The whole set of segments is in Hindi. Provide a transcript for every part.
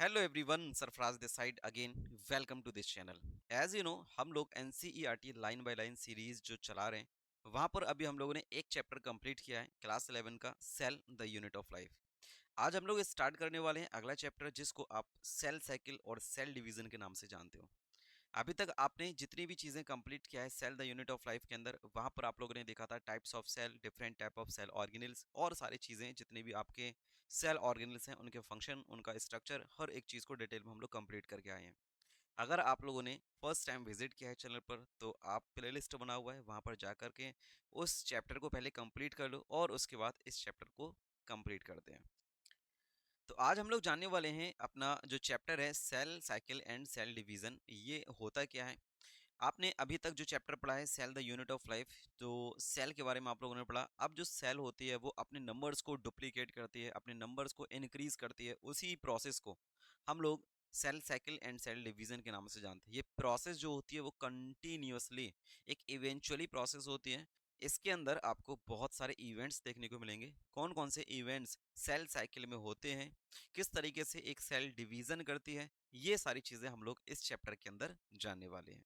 Hello everyone, Sarfaraz this side again. Welcome to this channel. As you know, हम लोग NCERT line by line series जो चला रहे हैं, वहां पर अभी हम लोगों ने एक चैप्टर कंप्लीट किया है, क्लास 11 का cell the unit of life. आज हम लोग स्टार्ट करने वाले हैं अगला चैप्टर, जिसको आप सेल साइकिल और सेल डिवीजन के नाम से जानते हो। अभी तक आपने जितनी भी चीजें कंप्लीट किया है cell the unit of life के अंदर, वहां पर आप लोगों ने देखा था types of cell, different type of cell organelles और सारी चीजें जितनी भी आपके सेल ऑर्गेनिल्स हैं, उनके फंक्शन, उनका स्ट्रक्चर, हर एक चीज को डिटेल में हम लोग कंप्लीट करके आए हैं। अगर आप लोगों ने फर्स्ट टाइम विजिट किया है चैनल पर, तो आप प्लेलिस्ट बना हुआ है, वहां पर जा करके उस चैप्टर को पहले कंप्लीट कर लो और उसके बाद इस चैप्टर को कंप्लीट करते हैं। तो आज हम लोग जानने वाले हैं अपना जो चैप्टर है cell cycle and cell division, ये होता क्या है। आपने अभी तक जो चैप्टर पढ़ा है cell the unit of life, तो सेल के बारे में आप लोगों ने पढ़ा। अब जो सेल होती है वो अपने नंबर्स को डुप्लीकेट करती है, अपने नंबर्स को इंक्रीज करती है। उसी प्रोसेस को हम लोग cell cycle and cell division के नाम से जानते हैं। ये प्रोसेस जो होती है वो कंटिन्यूअसली एक इवेंचुअली प्रोसेस होती है। इसके अंदर आपको बहुत सारे इवेंट्स देखने को मिलेंगे। कौन कौन से इवेंट्स सेल साइकिल में होते हैं, किस तरीके से एक सेल डिवीजन करती है, ये सारी चीजें हम लोग इस चैप्टर के अंदर जानने वाले हैं।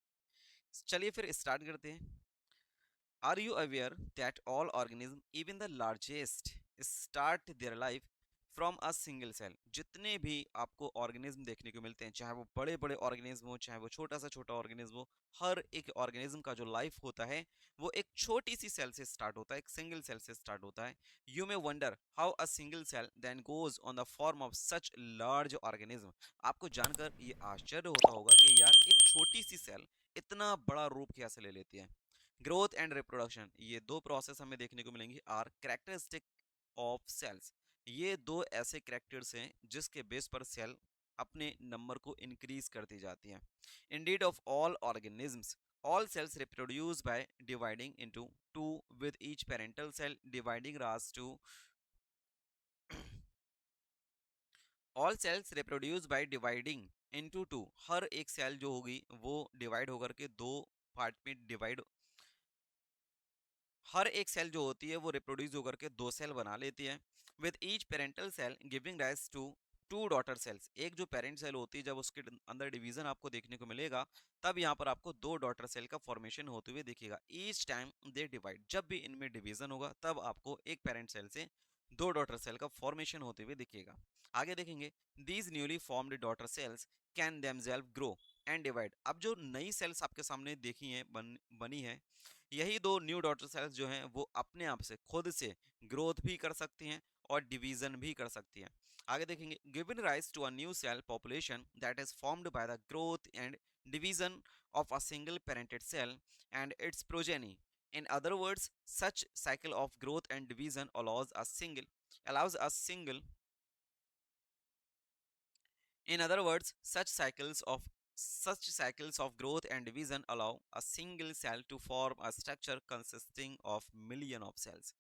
चलिए फिर स्टार्ट करते हैं। Are you aware that all organism, even the largest, start their life from a single cell. जितने भी आपको ऑर्गेनिज्म देखने को मिलते हैं, चाहे वो बड़े बड़े ऑर्गेनिज्म हो, चाहे वो छोटा सा छोटा ऑर्गेनिज्म हो, हर एक ऑर्गेनिज्म का जो लाइफ होता है वो एक छोटी सी सेल से स्टार्ट होता है, एक सिंगल सेल से स्टार्ट होता है। You may wonder how a single cell then goes on the form of such large organism. आपको जानकर ये आश्चर्य होता होगा कि यार एक छोटी सी सेल इतना बड़ा रूप कैसे ले लेती है। ग्रोथ एंड रिप्रोडक्शन, ये दो प्रोसेस हमें देखने को मिलेंगी, आर कैरेक्टरिस्टिक ऑफ सेल्स। ये दो ऐसे कैरेक्टर्स हैं जिसके बेस पर सेल अपने नंबर को इंक्रीज करती जाती हैं। Indeed of all organisms, all cells reproduce by dividing into two, with each parental cell dividing as to all cells reproduce by dividing into two। हर एक सेल जो होगी वो डिवाइड होकर के दो पार्ट में डिवाइड, हर एक सेल जो होती है वो रिप्रोड्यूस होकर के दो सेल बना लेती है। With each parental cell giving rise to two daughter cells. एक जो पेरेंट सेल होती है, जब उसके अंदर डिवीजन आपको देखने को मिलेगा, तब यहाँ पर आपको दो डॉटर सेल का फॉर्मेशन होते हुए दिखेगा। ईच टाइम दे डिवाइड, जब भी इनमें डिवीजन होगा तब आपको एक पेरेंट सेल से दो डॉटर सेल का फॉर्मेशन होते हुए दिखेगा। आगे देखेंगे, these newly formed daughter cells can themselves grow and divide. अब जो नई सेल्स आपके सामने देखी हैं, बनी है, यही दो न्यू डॉटर सेल्स जो हैं वो अपने आप से खुद से ग्रोथ भी कर सकती हैं और डिवीजन भी कर सकती हैं। आगे देखेंगे, given rise to a new cell population that is formed by the growth and division of a single parented cell and its progeny. In other words, such cycle of growth and division allows a single In other words, such cycles of growth and division allow a single cell to form a structure consisting of million of cells।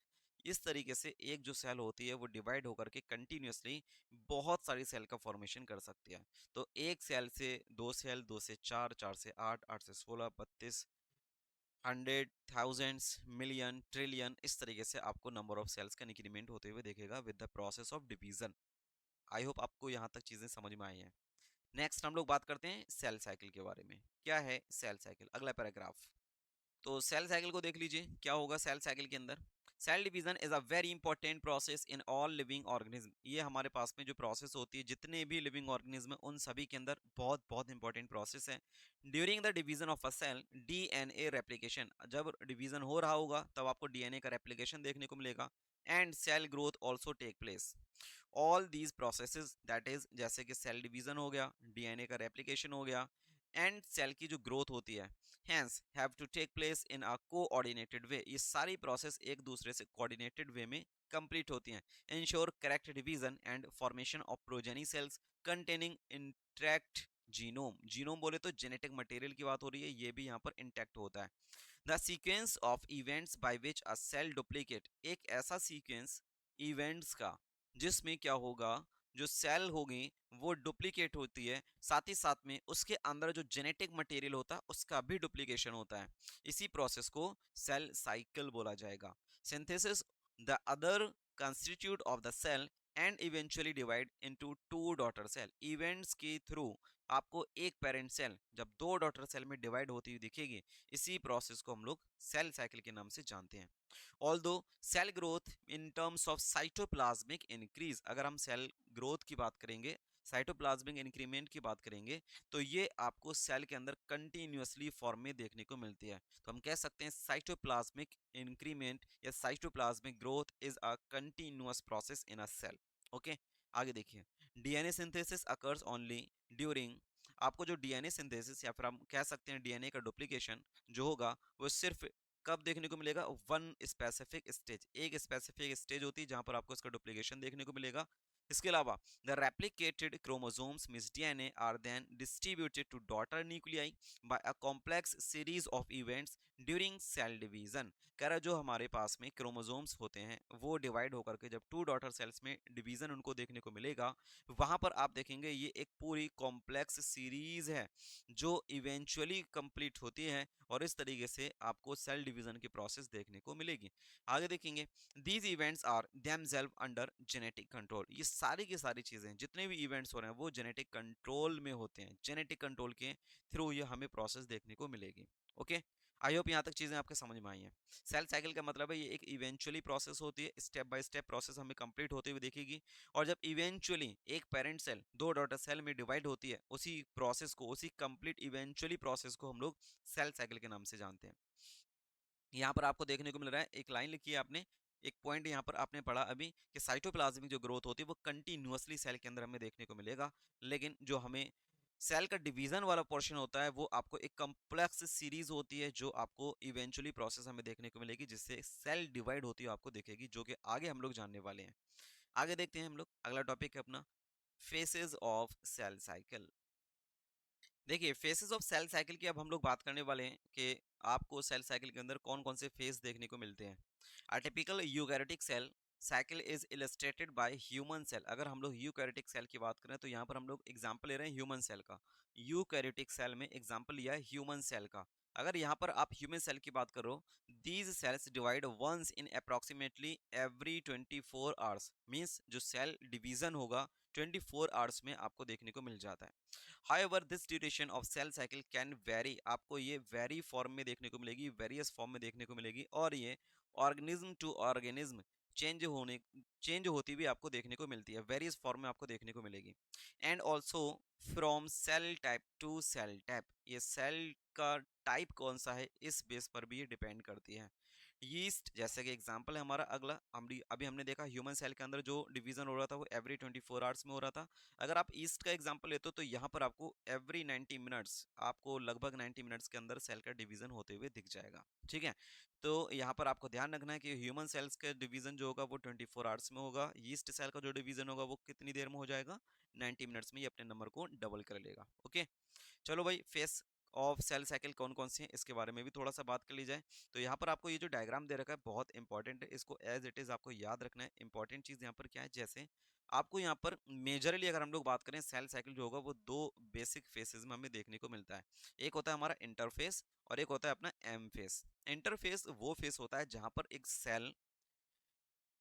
इस तरीके से एक जो सेल होती है वो डिवाइड होकर के कंटिन्यूअसली बहुत सारी सेल का फॉर्मेशन कर सकती है। तो एक सेल से दो सेल, दो से चार, चार से आठ, आठ से 16, 32, 100, थाउजेंड्स, मिलियन, ट्रिलियन, इस तरीके से आपको नंबर ऑफ सेल्स का इंक्रीमेंट होते हुए देखेगा with the process of division. I hope आपको यहाँ तक चीजें समझ में आई हैं। नेक्स्ट हम लोग बात करते हैं सेल साइकिल के बारे में। क्या है सेल साइकिल, अगला पैराग्राफ। तो सेल साइकिल को देख लीजिए, क्या होगा सेल साइकिल के अंदर। Cell division is a very important process in all living organism. ये हमारे पास में जो प्रोसेस होती है, जितने भी लिविंग ऑर्गेनिज्म है उन सभी के अंदर बहुत बहुत इंपॉर्टेंट प्रोसेस है। During the division of a cell, DNA replication, जब डिवीजन हो रहा होगा तब आपको डीएनए का रेप्लिकेशन देखने को मिलेगा। And cell growth also take place. All these processes, that is जैसे कि सेल डिवीजन हो गया, डीएनए का रेप्लिकेशन हो गया, एंड सेल की जो ग्रोथ होती है, hence have to take place in a coordinated way. ये सारी प्रोसेस एक दूसरे से कोऑर्डिनेटेड वे में कंप्लीट होती हैं। Ensure correct division and formation of progeny cells containing intact genome. Genome बोले तो जेनेटिक मटेरियल की बात हो रही है, ये भी यहाँ पर इंटैक्ट होता है। The sequence of events by which a cell duplicate, एक ऐसा सीक्वेंस इवेंट्स का जिसमें क्या होगा, जो सेल होगी वो डुप्लीकेट होती है, साथ ही साथ में उसके अंदर जो जेनेटिक मटेरियल होता है उसका भी डुप्लीकेशन होता है। इसी प्रोसेस को सेल साइकिल बोला जाएगा। Synthesis, the other constitute of the cell and eventually divide into two daughter cell. Events के थ्रू आपको एक पेरेंट सेल जब दो डॉटर सेल में डिवाइड होती हुई दिखेगी, इसी प्रोसेस को हम लोग सेल साइकिल के नाम से जानते हैं। Although cell growth in terms of cytoplasmic increase, अगर हम सेल ग्रोथ की बात करेंगे, साइटोप्लाज्मिक इंक्रीमेंट की बात करेंगे, तो ये आपको सेल के अंदर कंटिन्यूअसली फॉर्म में देखने को मिलती है। तो हम कह सकते हैं साइटोप्लाज्मिक इंक्रीमेंट या cytoplasmic growth is a continuous process in a cell. Okay, आगे देखिए, DNA synthesis occurs only during, आपको जो डीएनए सिंथेसिस या फिर हम कह सकते हैं डीएनए का डुप्लीकेशन जो होगा वो सिर्फ कब देखने को मिलेगा, वन स्पेसिफिक स्टेज, एक स्पेसिफिक स्टेज होती है जहां पर आपको इसका डुप्लीकेशन देखने को मिलेगा। इसके अलावा the replicated chromosomes means DNA are then distributed to daughter nuclei by a complex series of events during cell division. कह रहा है जो हमारे पास में क्रोमोसोम्स होते हैं वो डिवाइड होकर के जब टू डॉटर सेल्स में डिवीजन उनको देखने को मिलेगा, वहां पर आप देखेंगे ये एक पूरी कॉम्प्लेक्स सीरीज है जो इवेंचुअली कंप्लीट होती है, और इस तरीके से आपको सेल डिवीजन की प्रोसेस देखने को मिलेगी। आगे देखेंगे, these events are themselves under genetic control. ये सारी की सारी चीजें जितने भी इवेंट्स हो रहे हैं वो जेनेटिक कंट्रोल में होते हैं, जेनेटिक कंट्रोल के थ्रू ये हमें प्रोसेस देखने को मिलेगी। ओके, आई होप यहाँ तक चीजें आपके समझ में आई हैं। सेल साइकिल का मतलब है ये एक इवेंचुअली प्रोसेस होती है, स्टेप बाय स्टेप प्रोसेस हमें कंप्लीट होते हुए दिखेगी, और जब इवेंचुअली एक पेरेंट सेल दो डॉटर सेल में डिवाइड होती है, उसी प्रोसेस को, उसी कंप्लीट इवेंचुअली प्रोसेस को हम लोग सेल साइकिल के नाम से जानते हैं। यहाँ पर आपको देखने को मिल रहा है, एक लाइन लिखी है आपने, एक पॉइंट यहाँ पर आपने पढ़ा अभी कि साइटोप्लाज्मिक जो ग्रोथ होती है वो कंटिन्यूअसली सेल के अंदर हमें देखने को मिलेगा, लेकिन जो हमें सेल का डिवीजन वाला पोर्शन होता है वो आपको एक कॉम्प्लेक्स सीरीज होती है जो आपको इवेंचुअली प्रोसेस हमें देखने को मिलेगी, जिससे सेल डिवाइड होती है आपको दिखेगी, जो कि आगे हम लोग जानने वाले हैं। आगे देखते हैं हम लोग, अगला टॉपिक है अपना फेसेस ऑफ सेल साइकिल। देखिए, फेसेस ऑफ सेल साइकिल की अब हम लोग बात करने वाले हैं कि आपको सेल साइकिल के अंदर कौन कौन से फेज देखने को मिलते हैं। A typical eukaryotic cell cycle is illustrated by human cell. अगर हम लोग यूकैरियोटिक सेल की बात करें तो यहाँ पर हम लोग एग्जांपल ले रहे हैं ह्यूमन सेल का। यूकैरियोटिक सेल में एग्जांपल लिया है ह्यूमन सेल का। अगर यहाँ पर आप ह्यूमन सेल की बात करो, these cells divide once in approximately every 24 hours, means जो सेल डिवीजन होगा 24 आवर्स में आपको देखने को मिल जाता है। However, this duration of cell cycle can vary, आपको ये वेरी फॉर्म में देखने को मिलेगी, वेरियस फॉर्म में देखने को मिलेगी, और ये ऑर्गेनिज्म टू ऑर्गेनिज्म चेंज होती भी आपको देखने को मिलती है, वेरियस फॉर्म में आपको देखने को मिलेगी। And also from cell type to cell type, ये सेल का टाइप कौन सा है इस बेस पर भी ये डिपेंड करती है। यीस्ट जैसे कि एग्जांपल है हमारा अगला, हम अभी हमने देखा ह्यूमन सेल के अंदर जो डिवीजन हो रहा था वो एवरी 24 आवर्स में हो रहा था। अगर आप ईस्ट का एग्जांपल लेते हो तो यहाँ पर आपको एवरी 90 मिनट्स, आपको लगभग 90 मिनट्स के अंदर सेल का डिवीजन होते हुए दिख जाएगा। ठीक है, तो यहाँ पर आपको ध्यान रखना है कि ह्यूमन सेल्स का डिवीजन जो होगा वो 24 आवर्स में होगा, ईस्ट सेल का जो डिवीजन होगा वो कितनी देर में हो जाएगा, 90 मिनट्स में, ये अपने नंबर को डबल कर लेगा। ओके, चलो भाई, फेस ऑफ सेल साइकिल कौन कौन सी है इसके बारे में भी थोड़ा सा बात कर ली जाए। तो यहाँ पर आपको ये जो डायग्राम दे रखा है बहुत इंपॉर्टेंट है, इसको एज इट इज आपको याद रखना है। इंपॉर्टेंट चीज यहाँ पर क्या है, जैसे आपको यहाँ पर मेजरली अगर हम लोग बात करें सेल साइकिल जो होगा वो दो बेसिक फेसेस में हमें देखने को मिलता है। एक होता है हमारा इंटरफेस और एक होता है अपना एम फेस। इंटरफेस वो फेस होता है जहां पर एक सेल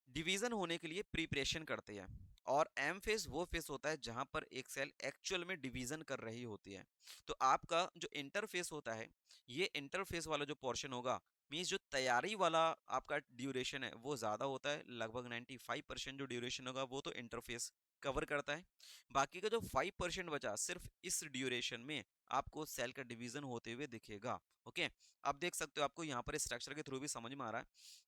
डिवीजन होने के लिए प्रिपरेशन करते हैं, और एम फेस वो फेस होता है जहां पर एक सेल एक्चुअल में डिवीजन कर रही होती है। तो आपका जो इंटरफेस होता है, ये इंटरफेस वाला जो पोर्शन होगा, मीन्स जो तैयारी वाला आपका ड्यूरेशन है वो ज़्यादा होता है, लगभग 95% जो ड्यूरेशन होगा वो तो इंटरफेस कवर करता है। बाकी का जो 5% बचा, सिर्फ इस ड्यूरेशन में आपको सेल का डिवीजन होते हुए दिखेगा। ओके, अब देख सकते हो आपको यहाँ पर स्ट्रक्चर के थ्रू भी समझ में आ रहा है।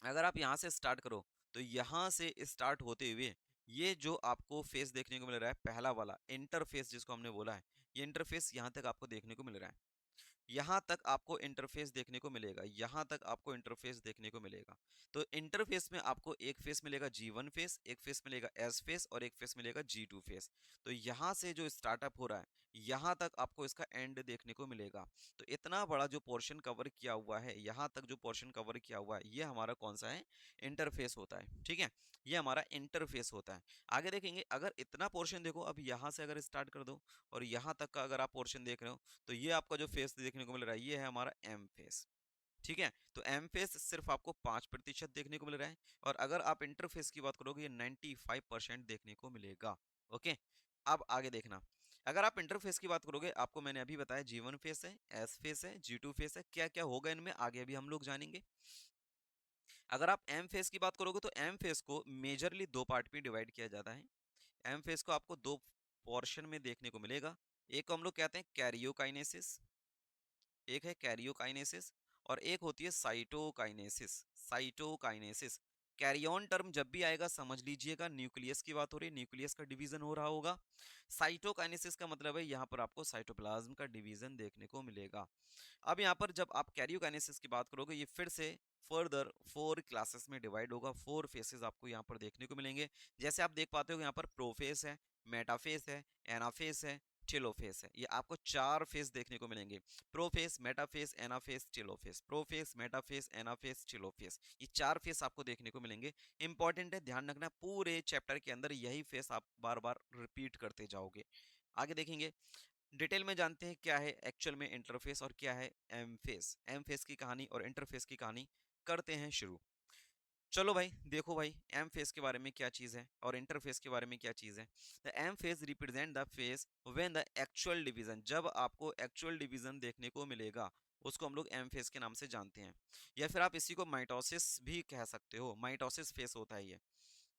अगर आप यहाँ से स्टार्ट करो तो यहाँ से स्टार्ट होते हुए ये जो आपको फेस देखने को मिल रहा है, पहला वाला इंटरफेस जिसको हमने बोला है, ये इंटरफेस यहाँ तक आपको देखने को मिल रहा है। यहाँ तक आपको इंटरफेस देखने को मिलेगा, यहाँ तक आपको इंटरफेस देखने को मिलेगा। तो इंटरफेस में आपको एक फेस मिलेगा G1 फेस, एक फेस मिलेगा S फेस, और एक फेस मिलेगा G2 फेस। तो यहाँ से जो स्टार्टअप हो रहा है यहाँ तक आपको इसका एंड देखने को मिलेगा। तो इतना बड़ा जो पोर्शन कवर किया हुआ है, यहाँ तक जो पोर्शन कवर किया हुआ है, ये हमारा कौन सा है, इंटरफेस होता है। ठीक है, ये हमारा इंटरफेस होता है। आगे देखेंगे, अगर इतना पोर्शन देखो, अब यहाँ से अगर स्टार्ट कर दो और यहाँ तक का अगर आप पोर्शन देख रहे हो, तो ये आपका जो फेस देखने को मिल रहा है ये है हमारा एम फेस। ठीक है, तो एम फेस सिर्फ आपको 5% देखने को मिल रहा है, और अगर आप इंटरफेस की बात करोगे ये 95% देखने को मिलेगा। ओके, अब आगे देखना, अगर आप इंटरफेस की बात करोगे, आपको मैंने अभी बताया G1 फेस है, S फेस है, G2 फेस है, क्या क्या होगा इनमें आगे भी हम लोग जानेंगे। अगर आप एम फेस की बात करोगे तो एम फेस को मेजरली दो पार्ट में डिवाइड किया जाता है। एम फेस को आपको दो पोर्शन में देखने को मिलेगा, एक को हम लोग कहते हैं कैरियोकाइनेसिस, एक है कैरियोकाइनेसिस, और एक होती है साइटोकाइनेसिस। साइटोकाइनेसिस, कैरियन टर्म जब भी आएगा समझ लीजिएगा न्यूक्लियस की बात हो रही है, न्यूक्लियस का डिवीजन हो रहा होगा। साइटोकाइनेसिस का मतलब है यहाँ पर आपको साइटोप्लाज्म का डिवीजन देखने को मिलेगा। अब यहाँ पर जब आप कैरियोकाइनेसिस की बात करोगे, ये फिर से फर्दर 4 क्लासेस में डिवाइड होगा, 4 फेसेस आपको यहाँ पर देखने को मिलेंगे। जैसे आप देख पाते हो यहाँ पर प्रोफेस है, मेटाफेस है, एनाफेस है, टेलोफेस है, ये आपको 4 फेस देखने को मिलेंगे। Prophase, metaphase, anaphase, telophase, prophase, metaphase, anaphase, telophase, ये 4 फेस आपको देखने को मिलेंगे। इंपॉर्टेंट है, ध्यान रखना, पूरे चैप्टर के अंदर यही फेस आप बार बार रिपीट करते जाओगे। आगे देखेंगे, डिटेल में जानते हैं क्या है एक्चुअल में इंटरफेस और क्या है एम फेस। एम फेस की कहानी और इंटरफेस की कहानी करते हैं शुरू। चलो भाई, देखो भाई, एम फेस के बारे में क्या चीज़ है और इंटरफेस के बारे में क्या चीज़ है। The M phase represent the phase when the actual division, जब आपको एक्चुअल डिवीजन देखने को मिलेगा उसको हम लोग एम फेस के नाम से जानते हैं, या फिर आप इसी को माइटोसिस भी कह सकते हो, माइटोसिस फेस होता है ये।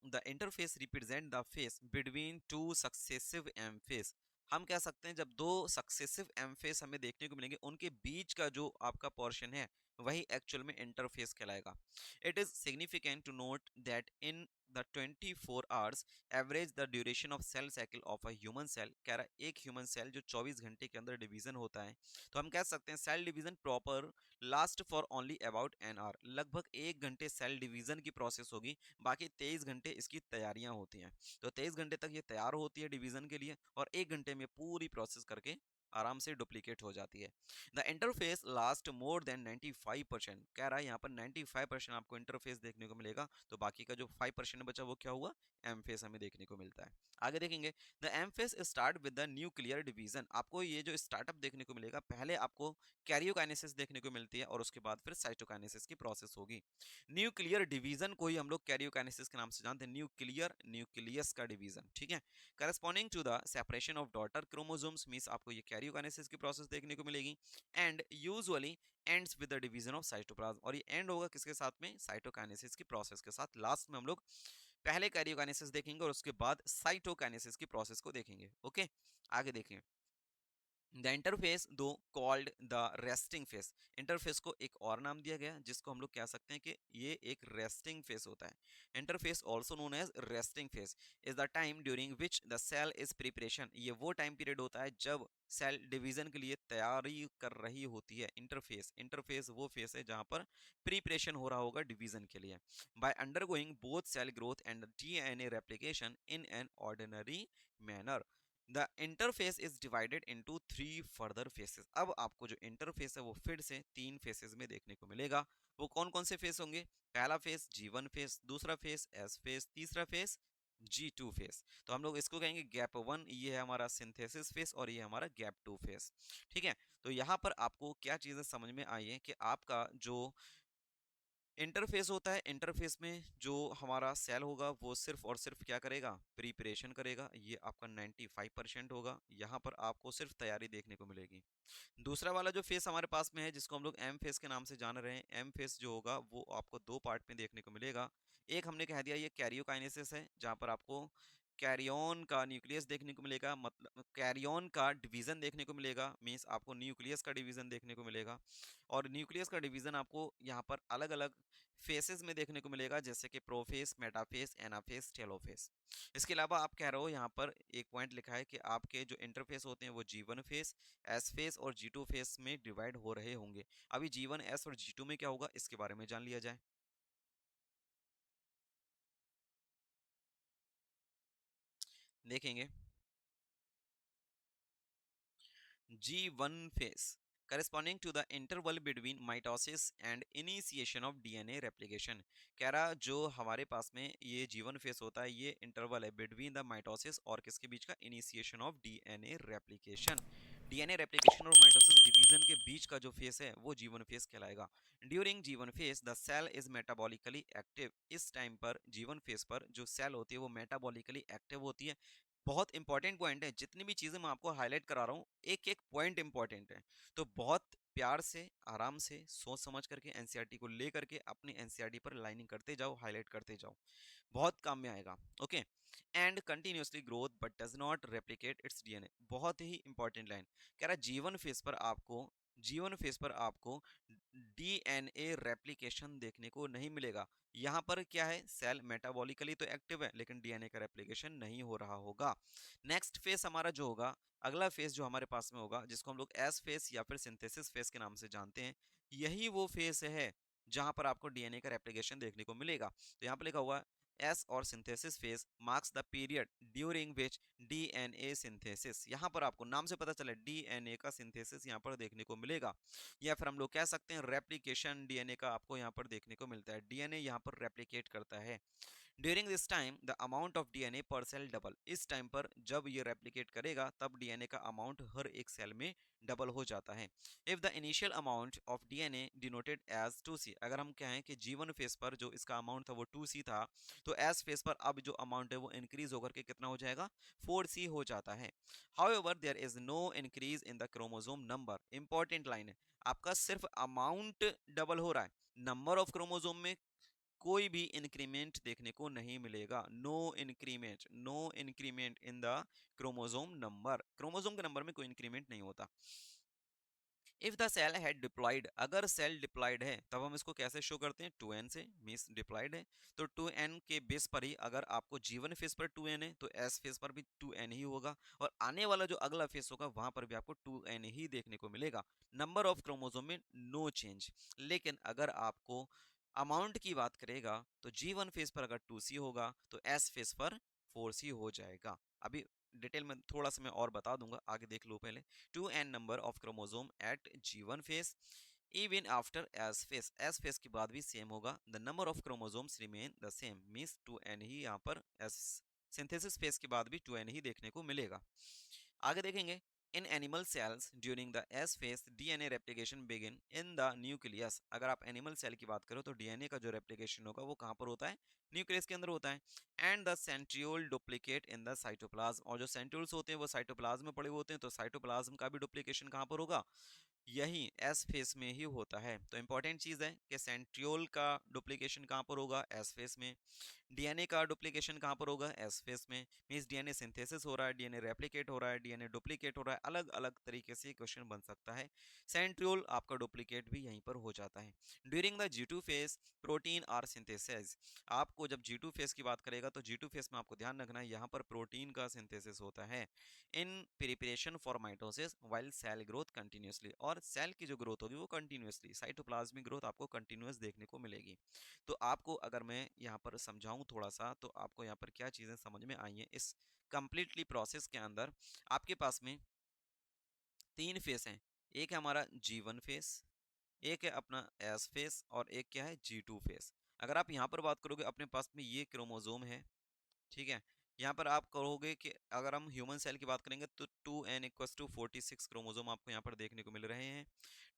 The interphase represent the phase between two successive M phase, हम कह सकते हैं जब दो सक्सेसिव एम फेस हमें देखने को मिलेंगे उनके बीच का जो आपका पोर्शन है वही एक्चुअल में इंटरफेस कहलाएगा। It is significant to note that in the 24 hours average the duration of cell cycle of a human cell, कह रहा है एक ह्यूमन सेल जो 24 घंटे के अंदर डिवीजन होता है, तो हम कह सकते हैं cell division proper last for only about an hour, लगभग 1 घंटे सेल डिवीजन की प्रोसेस होगी, बाकी 23 घंटे इसकी तैयारियां होती हैं। तो 23 घंटे तक ये तैयार होती है डिवीजन के लिए, और 1 घंटे में पूरी प्रोसेस करके आराम से डुप्लीकेट हो जाती है। The interface last more than 95%, कह रहा है यहाँ पर 95% आपको इंटरफेस देखने को मिलेगा, तो बाकी का जो 5% बचा वो क्या हुआ, एम फेस हमें देखने को मिलता है। आगे देखेंगे, the M phase start with the nuclear division, आपको ये जो स्टार्टअप देखने को मिलेगा, पहले आपको कैरियोकाइनेसिस देखने को मिलती है और उसके बाद फिर साइटोकाइनेसिस की प्रोसेस होगी। न्यूक्लियर डिवीजन को ही हम लोग कैरियोकाइनेसिस के नाम से जानते हैं, न्यूक्लियर, न्यूक्लियस का डिवीजन, ठीक है। Corresponding to the separation of daughter chromosomes means आपको ये कैरियोकाइनेसिस की प्रोसेस देखने को मिलेगी, and usually ends with the division of cytoplasm, और ये एंड होगा किसके साथ में, साइटोकाइनेसिस की प्रोसेस के साथ। लास्ट में हम लोग पहले कैरियोकाइनेसिस देखेंगे और उसके बाद साइटोकाइनेसिस की प्रोसेस को देखेंगे। ओके, आगे देखें, द इंटरफेस दो called the resting face, interface को एक और नाम दिया गया जिसको हम लोग कह सकते हैं कि ये एक रेस्टिंग फेस होता है। Interphase also known as resting phase is the time during which the cell is preparation, ये वो टाइम पीरियड होता है जब सेल डिवीजन के लिए तैयारी कर रही होती है। इंटरफेस, इंटरफेस वो फेस है जहां पर प्रिपरेशन हो रहा होगा डिवीजन के लिए, by undergoing both cell growth and DNA replication in an ordinary manner. The interphase is divided into 3 further phases, अब आपको जो इंटरफेस है वो फिर से 3 फेसेस में देखने को मिलेगा। वो कौन कौन से फेस होंगे, पहला फेस G1 फेस, दूसरा फेस S फेस, तीसरा फेस G2 फेस। तो हम लोग इसको कहेंगे गैप 1, ये है हमारा सिंथेसिस फेस, और ये हमारा गैप 2 फेस, ठीक है। तो यहाँ पर आपको क्या चीजें समझ में आई है कि आपका जो इंटरफेस होता है, इंटरफेस में जो हमारा सेल होगा वो सिर्फ और सिर्फ क्या करेगा, प्रिपरेशन करेगा, ये आपका 95% होगा, यहाँ पर आपको सिर्फ तैयारी देखने को मिलेगी। दूसरा वाला जो फेस हमारे पास में है जिसको हम लोग एम फेस के नाम से जान रहे हैं, एम फेस जो होगा वो आपको दो पार्ट में देखने को मिलेगा। एक हमने कह दिया ये कैरियोकाइनेसिस है, जहाँ पर आपको कैरियन का न्यूक्लियस देखने को मिलेगा, मतलब कैरियन का डिवीजन देखने को मिलेगा, मीन्स आपको न्यूक्लियस का डिवीजन देखने को मिलेगा। और न्यूक्लियस का डिवीजन आपको यहाँ पर अलग अलग फेसेस में देखने को मिलेगा, जैसे कि प्रोफेस, मेटाफेस, एनाफेस, टेलोफेस। इसके अलावा आप कह रहे हो यहाँ पर एक पॉइंट लिखा है कि आपके जो इंटरफेस होते हैं वो G1 फेस, S फेस और G2 फेस में डिवाइड हो रहे होंगे। अभी G1, S और G2 में क्या होगा इसके बारे में जान लिया जाए। देखेंगे G1 face corresponding to the interval between mitosis and initiation of DNA replication। कह रहा जो हमारे पास में ये जीवन फेस होता है ये इंटरवल है बिटवीन द माइटोसिस और किसके बीच का, initiation of DNA replication. DNA replication और माइटोसिस डिवीजन के बीच का जो फेस है वो जीवन फेस कहलाएगा। During G one phase the cell is metabolically active. इस टाइम पर जीवन फेस पर जो सेल होती है वो मेटाबॉलिकली एक्टिव होती है। बहुत इंपॉर्टेंट पॉइंट है, जितनी भी चीजें मैं आपको हाईलाइट करा रहा हूँ एक एक पॉइंट इंपॉर्टेंट है, तो बहुत प्यार से आराम से सोच समझ करके एनसीईआरटी को ले करके अपनी एनसीईआरटी पर लाइनिंग करते जाओ, हाईलाइट करते जाओ, बहुत काम में आएगा। Okay. And continuously growth but does not replicate it's DNA. बहुत ही इंपॉर्टेंट लाइन कह रहा है जीवन फेस पर आपको डीएनए रेप्लिकेशन देखने को नहीं मिलेगा। यहाँ पर क्या है, सेल मेटाबॉलिकली तो एक्टिव है लेकिन डीएनए का रेप्लिकेशन नहीं हो रहा होगा। नेक्स्ट फेस हमारा जो होगा, अगला फेस जो हमारे पास में होगा जिसको हम लोग एस फेस या फिर सिंथेसिस फेस के नाम से जानते हैं, यही वो फेस है जहां पर आपको डीएनए का रेप्लिकेशन देखने को मिलेगा। तो यहाँ पर लिखा हुआ एस और synthesis phase marks the period during which DNA synthesis. यहाँ पर आपको नाम से पता चला डीएनए का सिंथेसिस यहाँ पर देखने को मिलेगा, या फिर हम लोग कह सकते हैं रेप्लिकेशन डीएनए का आपको यहाँ पर देखने को मिलता है। डीएनए यहाँ पर रेप्लिकेट करता है। During this time the amount of DNA पर सेल डबल। इस टाइम पर जब ये रेप्लिकेट करेगा तब डीएनए का अमाउंट हर एक सेल में डबल हो जाता है। If the initial amount of DNA denoted as 2c, अगर हम कहें कि जीवन फेस पर जो इसका अमाउंट था वो 2c था, तो एस फेस पर अब जो अमाउंट है वो इंक्रीज होकर के कितना हो जाएगा, 4c हो जाता है। However there is no increase in the chromosome number. Important line है, आपका सिर्फ अमाउंट डबल हो रहा है, नंबर ऑफ क्रोमोसोम में कोई भी इंक्रीमेंट देखने को नहीं मिलेगा। No increment in the chromosome number. Chromosome के नंबर में कोई इंक्रीमेंट नहीं होता। If the cell had diploid, अगर सेल डिप्लॉयड है तब हम इसको कैसे शो करते हैं, 2n से, मींस डिप्लॉयड है। तो 2n के बेस पर ही अगर आपको जीवन फेस पर 2n है तो एस फेस पर भी 2n ही होगा, और आने वाला जो अगला फेस होगा वहां पर भी आपको 2n ही देखने को मिलेगा। नंबर ऑफ क्रोमोसोम में नो चेंज। लेकिन अगर आपको अमाउंट की बात करेगा तो जीवन फेस पर अगर 2c होगा तो एस फेस पर 4c हो जाएगा। अभी डिटेल में थोड़ा सा मैं और बता दूंगा, आगे देख लो पहले। 2n number of chromosome at G one phase even after S phase. S phase के बाद भी सेम होगा, the number of chromosomes remain the same, means 2n ही यहाँ पर एस सिंथेसिस फेस के बाद भी 2n ही देखने को मिलेगा। आगे देखेंगे, in animal cells during the S phase DNA replication begin in the nucleus. अगर आप एनिमल सेल की बात करो तो डीएनए का जो रेप्लिकेशन होगा वो कहाँ पर होता है, न्यूक्लियस के अंदर होता है। And the centriole duplicate in the cytoplasm, और जो सेंट्रियोल्स होते हैं वो साइटोप्लाज्म में पड़े होते हैं, तो साइटोप्लाज्म का भी डुप्लीकेशन कहाँ पर होगा, यही एस फेस में ही होता है। तो इंपॉर्टेंट चीज है कि सेंट्रियोल का डुप्लीकेशन कहाँ पर होगा, एस फेस में। डीएनए का डुप्लीकेशन कहाँ पर होगा, एस फेस में। मींस डीएनए सिंथेसिस हो रहा है, डीएनए रेप्लिकेट हो रहा है, डीएनए डुप्लीकेट हो रहा है, अलग अलग तरीके से क्वेश्चन बन सकता है। सेंट्रियोल आपका डुप्लीकेट भी यहीं पर हो जाता है। During the G2 phase protein are synthesize. आपको जब G2 फेस की बात करेगा तो G2 फेस में आपको ध्यान रखना है यहाँ पर प्रोटीन का सिंथेसिस होता है in preparation for mitosis while cell growth continuously. और सेल की जो ग्रोथ होगी वो कंटिन्यूसली, साइटोप्लाज्मिक ग्रोथ आपको कंटिन्यूस देखने को मिलेगी। तो आपको अगर मैं यहाँ पर समझाऊं थोड़ा सा तो आपको यहाँ पर क्या चीज़ें समझ में आई हैं इस कंप्लीटली प्रोसेस के अंदर। आपके पास में 3 फेस हैं, एक है हमारा G1 फेस, एक है अपना एस फेस, और एक क्या है G2 फेस। अगर आप यहाँ पर बात करोगे अपने पास में ये क्रोमोसोम है, ठीक है। यहाँ पर आप कहोगे कि अगर हम ह्यूमन सेल की बात करेंगे तो 2n इक्वस टू 46 क्रोमोसोम आपको यहाँ पर देखने को मिल रहे हैं।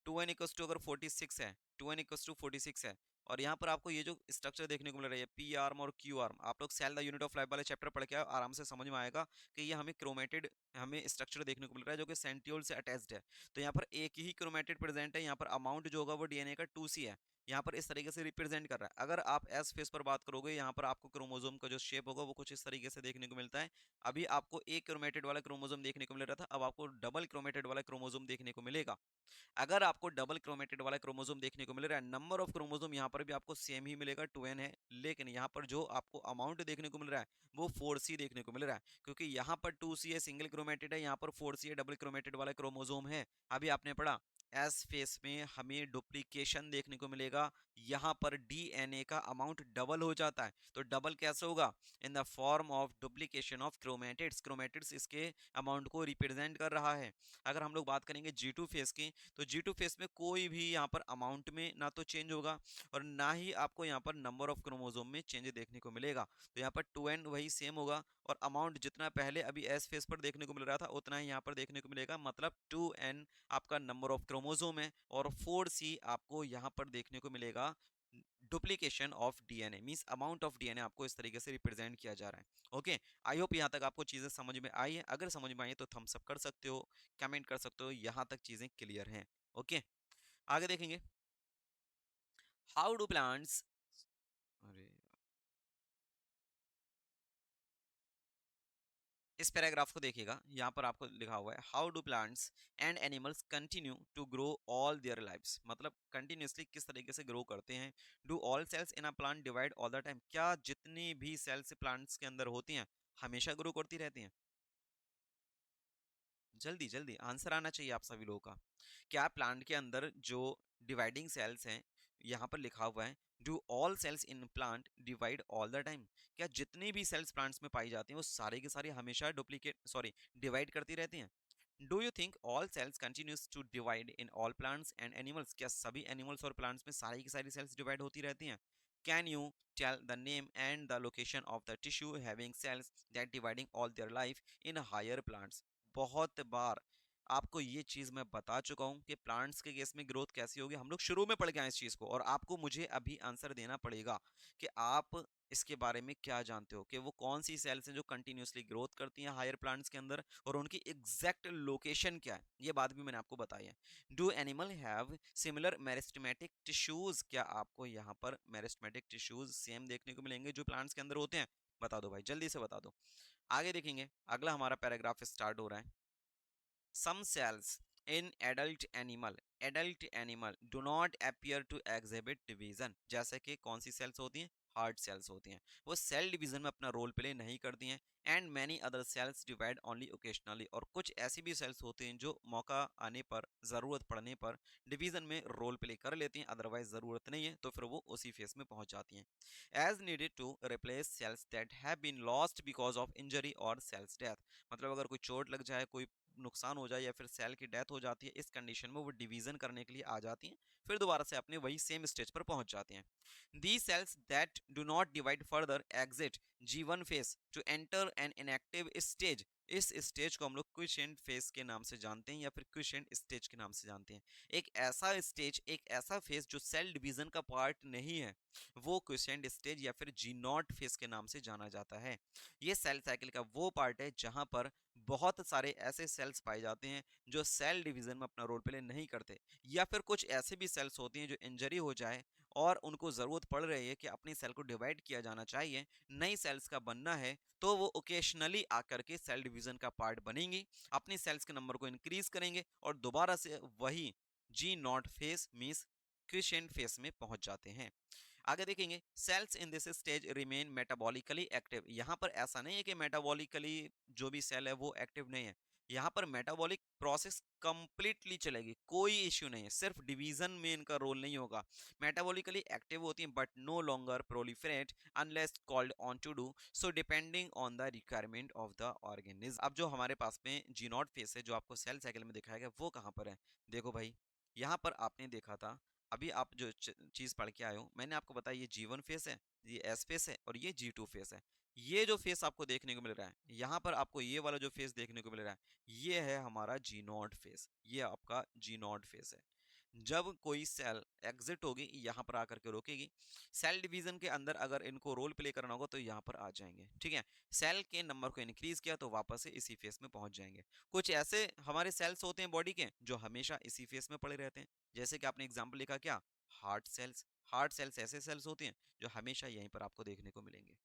2n इक्वस टू अगर 46 है, 2n इक्वस टू 46 है, और यहाँ पर आपको ये जो स्ट्रक्चर देखने को मिल रहा है पी आर्म और क्यू आर्म, आप लोग cell the unit of life वाले चैप्टर पढ़ के आराम से समझ में आएगा कि ये हमें क्रोमेटेड हमें स्ट्रक्चर देखने को मिल रहा है जो कि सेंट्रियोल से अटैच्ड है। तो यहाँ पर एक ही क्रोमेटेड प्रेजेंट है, यहाँ पर अमाउंट जो होगा वो डीएनए का 2c है, यहाँ पर इस तरीके से रिप्रेजेंट कर रहा है। अगर आप एस फेस पर बात करोगे यहाँ पर आपको क्रोमोसोम का जो शेप होगा वो कुछ इस तरीके से देखने को मिलता है। अभी आपको एक क्रोमेटेड वाला क्रोमोसोम देखने को मिल रहा था, अब आपको डबल क्रोमेटेड वाला क्रोमोसोम देखने को मिलेगा। अगर आपको डबल क्रोमेटेड वाला क्रोमोसोम देखने को मिल रहा है, नंबर ऑफ क्रोमोसोम यहाँ पर भी आपको सेम ही मिलेगा, 2n है, लेकिन यहाँ पर जो आपको अमाउंट देखने को मिल रहा है वो 4c देखने को मिल रहा है, क्योंकि यहाँ पर 2c है सिंगल क्रोमेटेड है, यहाँ पर 4c है डबल क्रोमेटेड वाला क्रोमोसोम है। अभी आपने पढ़ा एस फेस में हमें डुप्लीकेशन देखने को मिलेगा, यहाँ पर डीएनए का अमाउंट डबल हो जाता है। तो डबल कैसे होगा? In the form of duplication of chromatids. Chromatids इसके अमाउंट को रिप्रेजेंट कर रहा है। अगर हम लोग बात करेंगे G2 फेस की, तो G2 फेस में कोई भी यहाँ पर अमाउंट में ना तो चेंज होगा और ना ही आपको यहाँ पर नंबर ऑफ क्रोमोसोम में चेंज देखने को मिलेगा। तो यहाँ पर 2n वही सेम होगा और अमाउंट जितना पहले अभी एस फेस पर देखने को मिल रहा था उतना ही यहाँ पर देखने को मिलेगा। मतलब 2n आपका नंबर ऑफ क्रोमोसोम है और 4c आपको यहाँ पर देखने को मिलेगा duplication of DNA, means amount of DNA आपको इस तरीके से रिप्रेजेंट किया जा रहा है। ओके, आई होप यहाँ तक आपको चीजें समझ में आई है। अगर समझ में आई है तो थम्स अप कर सकते हो, कमेंट कर सकते हो, यहाँ तक चीजें क्लियर हैं। ओके, आगे देखेंगे। हाउ डू प्लांट्स, अरे इस पैराग्राफ को देखिएगा, यहाँ पर आपको लिखा हुआ है how do plants and animals continue to grow all their lives. मतलब कंटिन्यूअसली किस तरीके से ग्रो करते हैं। Do all cells in a plant divide all the time. क्या जितनी भी सेल्स प्लांट्स के अंदर होती हैं हमेशा ग्रो करती रहती हैं? जल्दी जल्दी आंसर आना चाहिए आप सभी लोगों का। क्या प्लांट के अंदर जो डिवाइडिंग सेल्स हैं, यहाँ पर लिखा हुआ है do all cells in plant divide all the time. क्या जितनी भी सेल्स प्लांट्स में पाई जाती हैं वो सारी की सारी हमेशा डुप्लीकेट सॉरी डिवाइड करती रहती हैं? Do you think all cells continues to divide in all plants and animals. क्या सभी एनिमल्स और प्लांट्स में सारी की सारी सेल्स डिवाइड होती रहती हैं? Can you tell the name and the location of the tissue having cells that dividing all their life in higher plants. बहुत बार आपको ये चीज मैं बता चुका हूँ कि प्लांट्स के केस में ग्रोथ कैसी होगी। हम लोग शुरू में पढ़ गए हैं इस चीज को और आपको मुझे अभी आंसर देना पड़ेगा कि आप इसके बारे में क्या जानते हो कि वो कौन सी सेल्स हैं जो कंटिन्यूअसली ग्रोथ करती हैं हायर प्लांट्स के अंदर और उनकी एग्जैक्ट लोकेशन क्या है। ये बात भी मैंने आपको बताई है। Do animal have similar meristematic tissues. क्या आपको यहाँ पर मेरिस्टेमेटिक टिश्यूज सेम देखने को मिलेंगे जो प्लांट्स के अंदर होते हैं? बता दो भाई, जल्दी से बता दो। आगे देखेंगे, अगला हमारा पैराग्राफ स्टार्ट हो रहा है। Some cells in adult animal do not appear to exhibit division। जैसे कि कौन सी सेल्स होती हैं? हार्ट सेल्स होती हैं, वो सेल डिवीजन में अपना रोल प्ले नहीं करती हैं। And many other sales divide only occasionally. और कुछ ऐसी भी सेल्स होती हैं जो मौका आने पर, जरूरत पड़ने पर डिवीजन में रोल प्ले कर लेती हैं, अदरवाइज जरूरत नहीं है तो फिर वो उसी फेस में पहुंच जाती हैं। As needed to replace cells that have been lost because of injury और सेल्स डेथ। मतलब अगर कोई चोट लग जाए, कोई नुकसान हो जाए या फिर सेल की डेथ हो जाती है, इस कंडीशन में वो डिवीजन करने के लिए आ जाती हैं, फिर दोबारा से अपने वही सेम स्टेज पर पहुंच जाती हैं। The cells that do not divide further exit G1 phase to enter an inactive stage. इस स्टेज को हम लोग क्विसेंट फेस के नाम से जानते हैं या फिर क्विसेंट स्टेज के नाम से जानते हैं। एक ऐसा स्टेज, एक ऐसा फेस जो सेल डिवीजन का पार्ट नहीं है, वो क्विसेंट स्टेज या फिर जी नॉट फेस के नाम से जाना जाता है। ये सेल साइकिल का वो पार्ट है जहां पर बहुत सारे ऐसे सेल्स पाए जाते हैं जो सेल डिवीजन में अपना रोल प्ले नहीं करते, या फिर कुछ ऐसे भी सेल्स होती हैं जो इंजरी हो जाए और उनको जरूरत पड़ रही है कि अपनी सेल को डिवाइड किया जाना चाहिए, नई सेल्स का बनना है, तो वो ओकेशनली आकर के सेल डिवीजन का पार्ट बनेंगी, अपनी सेल्स के नंबर को इंक्रीज करेंगे और दोबारा से वही G nought phase means quiescent phase में पहुंच जाते हैं। आगे देखेंगे, cells in this stage remain metabolically active. यहाँ पर ऐसा नहीं है कि मेटाबॉलिकली जो भी सेल है वो एक्टिव नहीं है। यहाँ पर मेटाबॉलिक प्रोसेस कंप्लीटली चलेगी, कोई इश्यू नहीं है, सिर्फ डिवीजन में इनका रोल नहीं होगा। मेटाबॉलिकली एक्टिव होती हैं but no longer proliferate unless called on to do so depending on the requirement of the organism. अब जो हमारे पास में जीनोट फेस है जो आपको सेल साइकिल में दिखाया गया वो कहाँ पर है? देखो भाई, यहाँ पर आपने देखा था, अभी आप जो चीज पढ़ के आए हो मैंने आपको बताया, ये G1 फेस है, ये S फेस है और ये G2 फेस है। ये जो फेस आपको देखने को मिल रहा है, यहाँ पर आपको ये वाला जो फेस देखने को मिल रहा है, ये है हमारा जी नॉट फेस, ये आपका जी नॉट फेस है। जब कोई सेल एग्जिट होगी यहाँ पर आकर के रोकेगी, सेल डिवीजन के अंदर अगर इनको रोल प्ले करना होगा तो यहाँ पर आ जाएंगे, ठीक है। सेल के नंबर को इंक्रीज किया तो वापस से इसी फेस में पहुंच जाएंगे। कुछ ऐसे हमारे सेल्स होते हैं बॉडी के जो हमेशा इसी फेस में पड़े रहते हैं, जैसे कि आपने एग्जाम्पल लिखा क्या, हार्ट सेल्स। हार्ट सेल्स ऐसे सेल्स होते हैं जो हमेशा यहीं पर आपको देखने को मिलेंगे।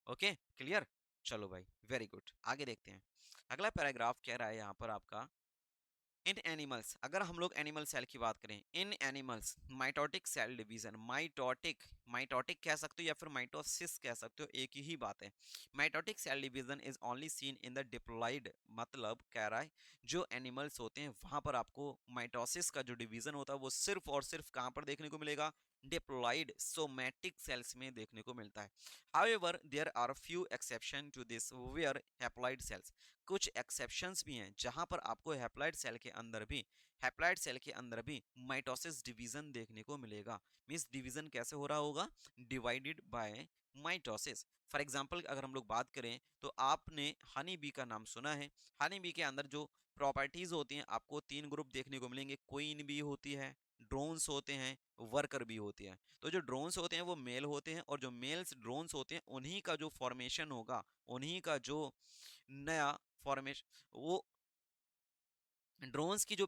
Okay, clear? चलो भाई, वेरी गुड, आगे देखते हैं। अगला पैराग्राफ कह रहा है यहाँ पर आपका, इन एनिमल्स, अगर हम लोग एनिमल सेल की बात करें, in animals mitotic cell division, mitotic, mitotic कह सकते हो या फिर माइटोसिस कह सकते हो, एक ही बात है। Mitotic cell division is only seen in the diploid. मतलब कह रहा है जो एनिमल्स होते हैं वहां पर आपको माइटोसिस का जो डिवीजन होता है वो सिर्फ और सिर्फ कहां पर देखने को मिलेगा? डिप्लॉयड सोमैटिक सेल्स में देखने को मिलता है। However there are few exception to this where haploid cells, कुछ एक्सेप्शंस भी हैं जहां पर आपको हैप्लॉइड सेल के अंदर भी माइटोसिस डिवीजन देखने को मिलेगा। मींस डिवीजन कैसे हो रहा होगा, divided by mitosis. For example अगर हम लोग बात करें तो आपने हनी बी का नाम सुना है। हनी बी के अंदर जो प्रॉपर्टीज होती हैं आपको तीन ग्रुप देखने को मिलेंगे, क्वीन बी होती है, ड्रोन्स होते हैं, वर्कर भी होती है। तो जो ड्रोन्स होते हैं वो मेल होते हैं और जो मेल्स ड्रोन्स होते हैं उन्हीं का जो फॉर्मेशन होगा, उन्हीं का जो नया फॉर्मेशन, वो ड्रोन्स की जो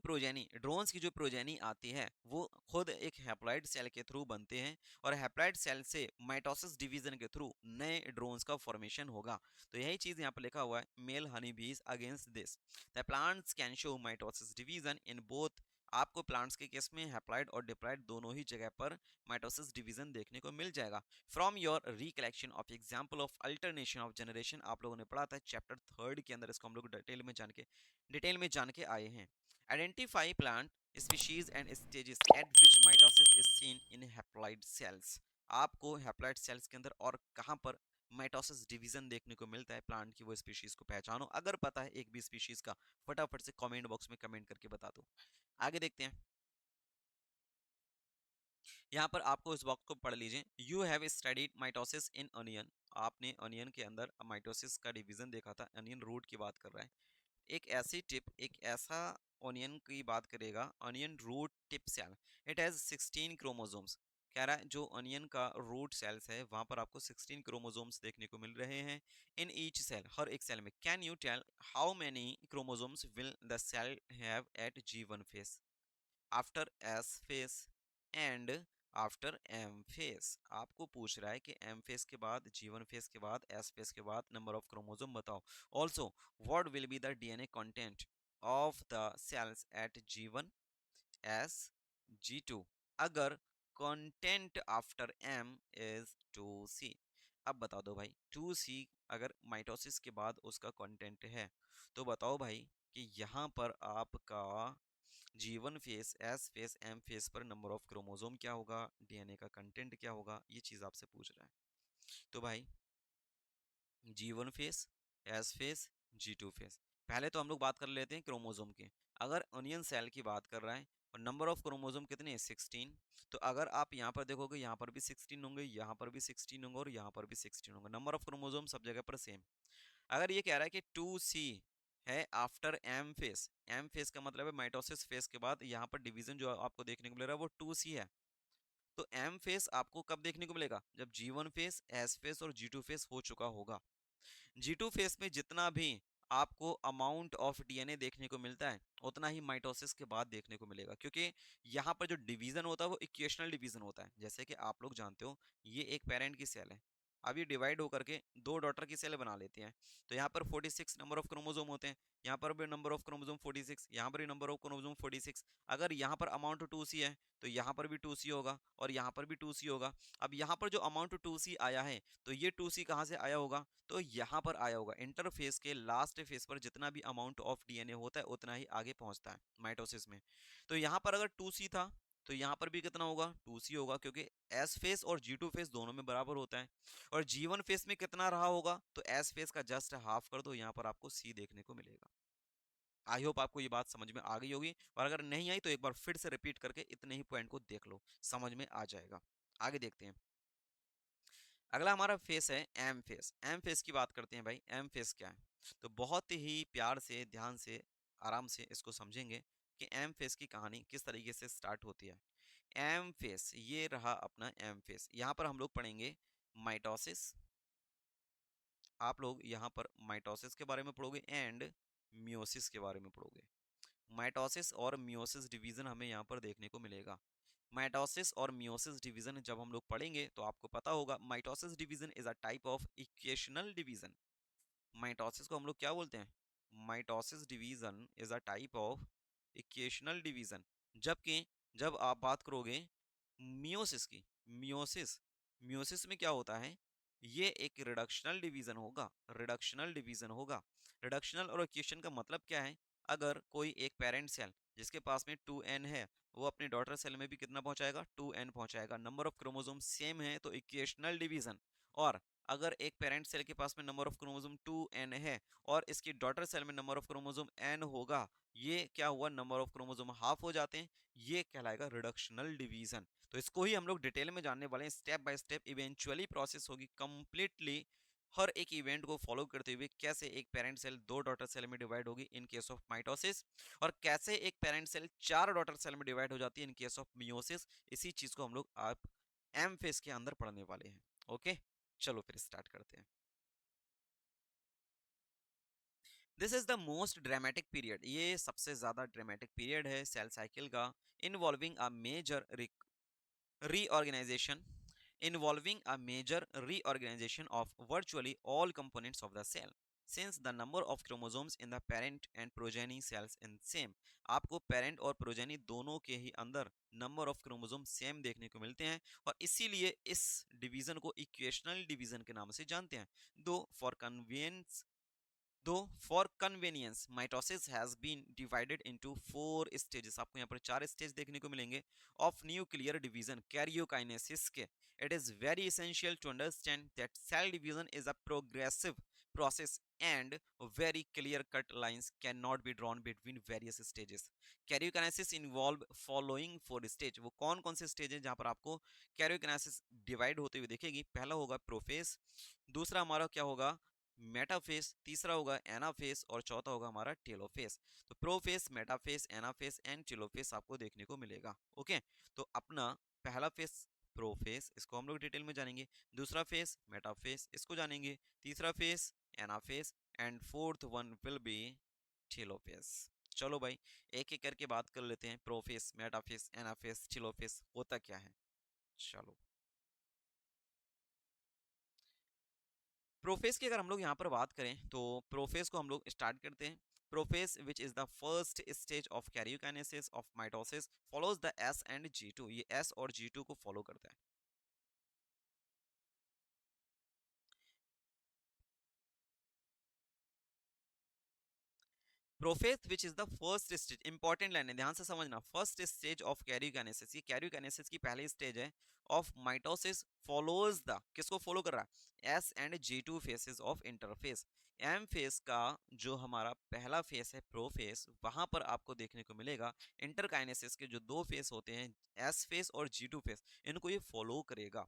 प्रोजेनी आती है वो खुद एक हैप्लॉइड सेल के थ्रू बनते हैं और हैप्लॉइड सेल से माइटोसिस डिवीजन के थ्रू नए ड्रोन्स का फॉर्मेशन होगा। तो यही चीज यहाँ पर लिखा हुआ है, मेल हनी बीज against this the plants can show mitosis division in both. आपको प्लांट्स के केस में हैप्लॉइड और डिप्लॉइड दोनों ही जगह पर माइटोसिस डिवीजन देखने को मिल जाएगा। From your recollection of example of alternation of generation, आप लोगों ने पढ़ा था चैप्टर 3 के अंदर, इसको हम लोग डिटेल में जान के आए हैं। Identify plant species and stages eight which mitosis is seen in haploid cells. आपको हैप्लॉइड सेल्स के अंदर और कहां पर माइटोसिस डिवीजन देखने को मिलता है प्लांट की, वो स्पीशीज को पहचानो। अगर पता है एक भी स्पीशीज का फटाफट से कमेंट बॉक्स में कमेंट करके बता दो। आगे देखते हैं, यहाँ पर आपको इस बॉक्स को पढ़ लीजिए। You have studied mitosis in onion, आपने अनियन के अंदर माइटोसिस का डिवीजन देखा था। अनियन रूट की बात कर रहा है। एक ऐसा ऑनियन की बात करेगा, onion root tip cell. It has 16 chromosomes. कह रहा है जो ऑनियन का रूट सेल्स है वहां पर आपको 16 क्रोमोसोम्स देखने को मिल रहे हैं इन ईच सेल, हर एक सेल में। Can you tell how many chromosomes will the cell have at G1 phase, after S phase and after M phase. आपको पूछ रहा है कि M फेस के बाद, G1 फेस के बाद, S फेस के बाद नंबर ऑफ क्रोमोसोम बताओ। Also what will be the DNA content of the cells at G1 S G2 अगर content after M is 2C। अब बता दो भाई 2C अगर माइटोसिस के बाद उसका कंटेंट है तो बताओ भाई कि यहाँ पर आपका G1 face, S face, M face पर नंबर ऑफ क्रोमोसोम क्या होगा, DNA का कंटेंट क्या होगा, ये चीज आपसे पूछ रहा है। तो भाई G1 face, S face, G2 face. पहले तो हम लोग बात कर लेते हैं क्रोमोसोम की। अगर अनियन सेल की बात कर रहा है और नंबर ऑफ क्रोमोसोम कितने हैं 16, तो अगर आप यहाँ पर देखोगे यहाँ पर भी 16 होंगे, यहाँ पर भी 16 होंगे और यहाँ पर भी 16 होंगे। नंबर ऑफ क्रोमोसोम सब जगह पर सेम। अगर ये कह रहा है कि 2C है after M face, M face का मतलब है माइटोसिस फेस के बाद यहाँ पर डिवीजन जो आपको देखने को मिल रहा है वो 2C है। तो M फेस आपको कब देखने को मिलेगा, जब G1 फेस, S फेस और G2 फेस हो चुका होगा। G2 फेस में जितना भी आपको अमाउंट ऑफ DNA देखने को मिलता है उतना ही माइटोसिस के बाद देखने को मिलेगा, क्योंकि यहाँ पर जो डिवीजन होता है वो इक्वेशनल डिवीजन होता है। जैसे कि आप लोग जानते हो ये एक पेरेंट की सेल है, अब ये डिवाइड होकर के दो डॉटर की सेल बना लेती हैं। तो यहाँ पर 46 नंबर ऑफ क्रोमोसोम होते हैं, यहाँ पर भी नंबर ऑफ क्रोमोसोम 46, यहाँ पर भी नंबर ऑफ क्रोमोसोम 46। अगर यहाँ पर अमाउंट 2C है तो यहाँ पर भी 2C होगा और यहाँ पर भी 2C होगा। अब यहाँ पर जो अमाउंट 2C आया है तो ये 2C कहाँ से आया होगा, तो यहाँ पर आया होगा। इंटरफेस के लास्ट फेस पर जितना भी अमाउंट ऑफ DNA होता है उतना ही आगे पहुँचता है माइटोसिस में। तो यहाँ पर अगर 2C था तो यहाँ पर भी कितना होगा, 2C होगा, क्योंकि S फेस और G2 फेस दोनों में बराबर होता है। और G1 फेस में कितना रहा होगा, तो S फेस का जस्ट हाफ कर दो, यहाँ पर आपको C देखने को मिलेगा। आई होप आपको ये बात समझ में आ गई होगी, और अगर नहीं आई तो एक बार फिर से रिपीट करके इतने ही पॉइंट को देख लो, समझ में आ जाएगा। आगे देखते हैं, अगला हमारा फेस है एम फेस। एम फेस की बात करते हैं भाई, एम फेस क्या है। तो बहुत ही प्यार से, ध्यान से, आराम से इसको समझेंगे कि एम फेस की कहानी किस तरीके से स्टार्ट होती है। एम फेस ये रहा अपना एम फेस। यहाँ पर हम लोग पढ़ेंगे माइटोसिस, आप लोग यहाँ पर माइटोसिस के बारे में पढ़ोगे एंड मियोसिस के बारे में पढ़ोगे। माइटोसिस और मियोसिस डिवीजन हमें यहाँ पर देखने को मिलेगा। माइटोसिस और मियोसिस डिवीजन जब हम लोग पढ़ेंगे तो आपको पता होगा mitosis division is a type of equational division. Mitosis को हम लोग क्या बोलते हैं, mitosis division is a type of equational division. जबकि जब आप बात करोगे मियोसिस की, मियोसिस मियोसिस में क्या होता है, ये एक रिडक्शनल डिवीजन होगा। रिडक्शनल डिवीजन होगा। रिडक्शनल और इक्वेशन का मतलब क्या है, अगर कोई एक पेरेंट सेल जिसके पास में 2n है, वो अपने डॉटर सेल में भी कितना पहुंचाएगा, 2n पहुंचाएगा। नंबर ऑफ क्रोमोसोम सेम है तो इक्वेशनल डिवीजन। और अगर एक पेरेंट सेल के पास में नंबर ऑफ क्रोमोसोम 2n है और इसकी डॉटर सेल में नंबर ऑफ क्रोमोसोम n होगा, ये क्या हुआ, नंबर ऑफ क्रोमोसोम हाफ हो जाते हैं, ये कहलाएगा रिडक्शनल डिवीजन। तो इसको ही हम लोग डिटेल में जानने वाले हैं, step by step eventually process होगी कंप्लीटली। हर एक इवेंट को फॉलो करते हुए कैसे एक पेरेंट सेल दो डॉटर सेल में डिवाइड होगी इन केस ऑफ माइटोसिस, और कैसे एक पेरेंट सेल चार डॉटर सेल में डिवाइड हो जाती है इन केस ऑफ मियोसिस। इसी चीज को हम लोग आप एम फेस के अंदर पढ़ने वाले हैं। ओके, चलो फिर स्टार्ट करते हैं। This is the most dramatic period, ये सबसे ज्यादा ड्रामेटिक पीरियड है सेल साइकिल का, involving a major reorganization involving a major reorganization of virtually all components of the cell, since the number of chromosomes in the parent and progeny cells in same। आपको पेरेंट और प्रोजेनी दोनों के ही अंदर नंबर ऑफ क्रोमोसोम सेम देखने को मिलते हैं, और इसीलिए इस डिवीजन को इक्वेशनल डिवीजन के नाम से जानते हैं। दो for convenience Though for convenience, mitosis has been divided into four stages। आपको यहाँ पर चार स्टेज देखने को मिलेंगे of nuclear division, karyokinesis के। It is very essential to understand that cell division is a progressive process and very clear-cut lines cannot be drawn between various stages। Karyokinesis involve following four stage। वो कौन कौन से स्टेज है जहाँ पर आपको karyokinesis डिवाइड होते हुए दिखेगी? पहला होगा प्रोफेस, दूसरा हमारा क्या होगा, मेटाफेस, तीसरा होगा एनाफेस, और चौथा होगा हमारा टेलोफेस। तो प्रोफेस, मेटाफेस, एनाफेस एंड टेलोफेस आपको देखने को मिलेगा। ओके, तो अपना पहला फेस प्रोफेस, इसको हम लोग डिटेल में जानेंगे। दूसरा फेस मेटाफेस, इसको जानेंगे। तीसरा phase anaphase, and fourth one will be telophase. चलो भाई, एक एक करके बात कर लेते हैं। प्रोफेस, मेटाफेस, एनाफेस, टेलोफेस होता क्या है। चलो, प्रोफेस की अगर हम लोग यहाँ पर बात करें तो प्रोफेस को हम लोग स्टार्ट करते हैं। Prophase which is the first stage of karyokinesis of mitosis follows the S and G two, ये एस और जी टू को फॉलो करता है। Prophase which is the first stage, important line है, ध्यान से समझना। फर्स्ट स्टेज ऑफ कैरियोकाइनेसिस, ये कैरियोकाइनेसिस की पहली स्टेज है। ऑफ माइटोसिस फॉलोज द, किसको फॉलो कर रहा है, S and G two phases of interphase. M phase का जो हमारा पहला फेस है प्रोफेस, वहां पर आपको देखने को मिलेगा इंटरकाइनेसिस के जो दो फेस होते हैं, एस फेस और जी टू फेस, इनको ये फॉलो करेगा।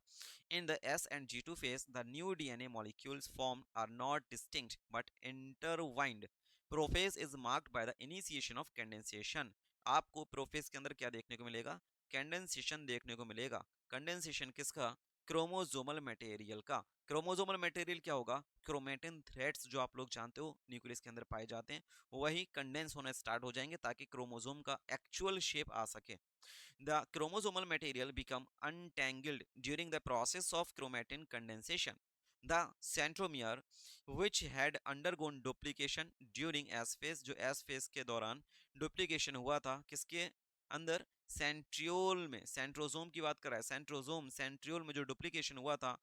In the S and G two phase the new DNA molecules form are not distinct but intertwined. Prophase is marked by the initiation of condensation. आपको प्रोफेस के अंदर क्या देखने को मिलेगा, कंडेंसेशन देखने को मिलेगा। कंडेंसेशन किसका, क्रोमोसोमल मटेरियल का। क्रोमोसोमल मटेरियल क्या होगा, क्रोमेटिन थ्रेड्स जो आप लोग जानते हो न्यूक्लियस के अंदर पाए जाते हैं, वही कंडेंस होना स्टार्ट हो जाएंगे ताकि क्रोमोसोम का एक्चुअल शेप आ सके। The chromosomal material become untangled during the process of chromatin condensation. The centromere, which had undergone duplication during S phase, जो S phase के दौरान डुप्लीकेशन हुआ था किसके अंदर, सेंट्रियोल में। सेंट्रोजोम की बात कर रहा है, सेंट्रोजोम सेंट्रियोल में जो डुप्लीकेशन हुआ था,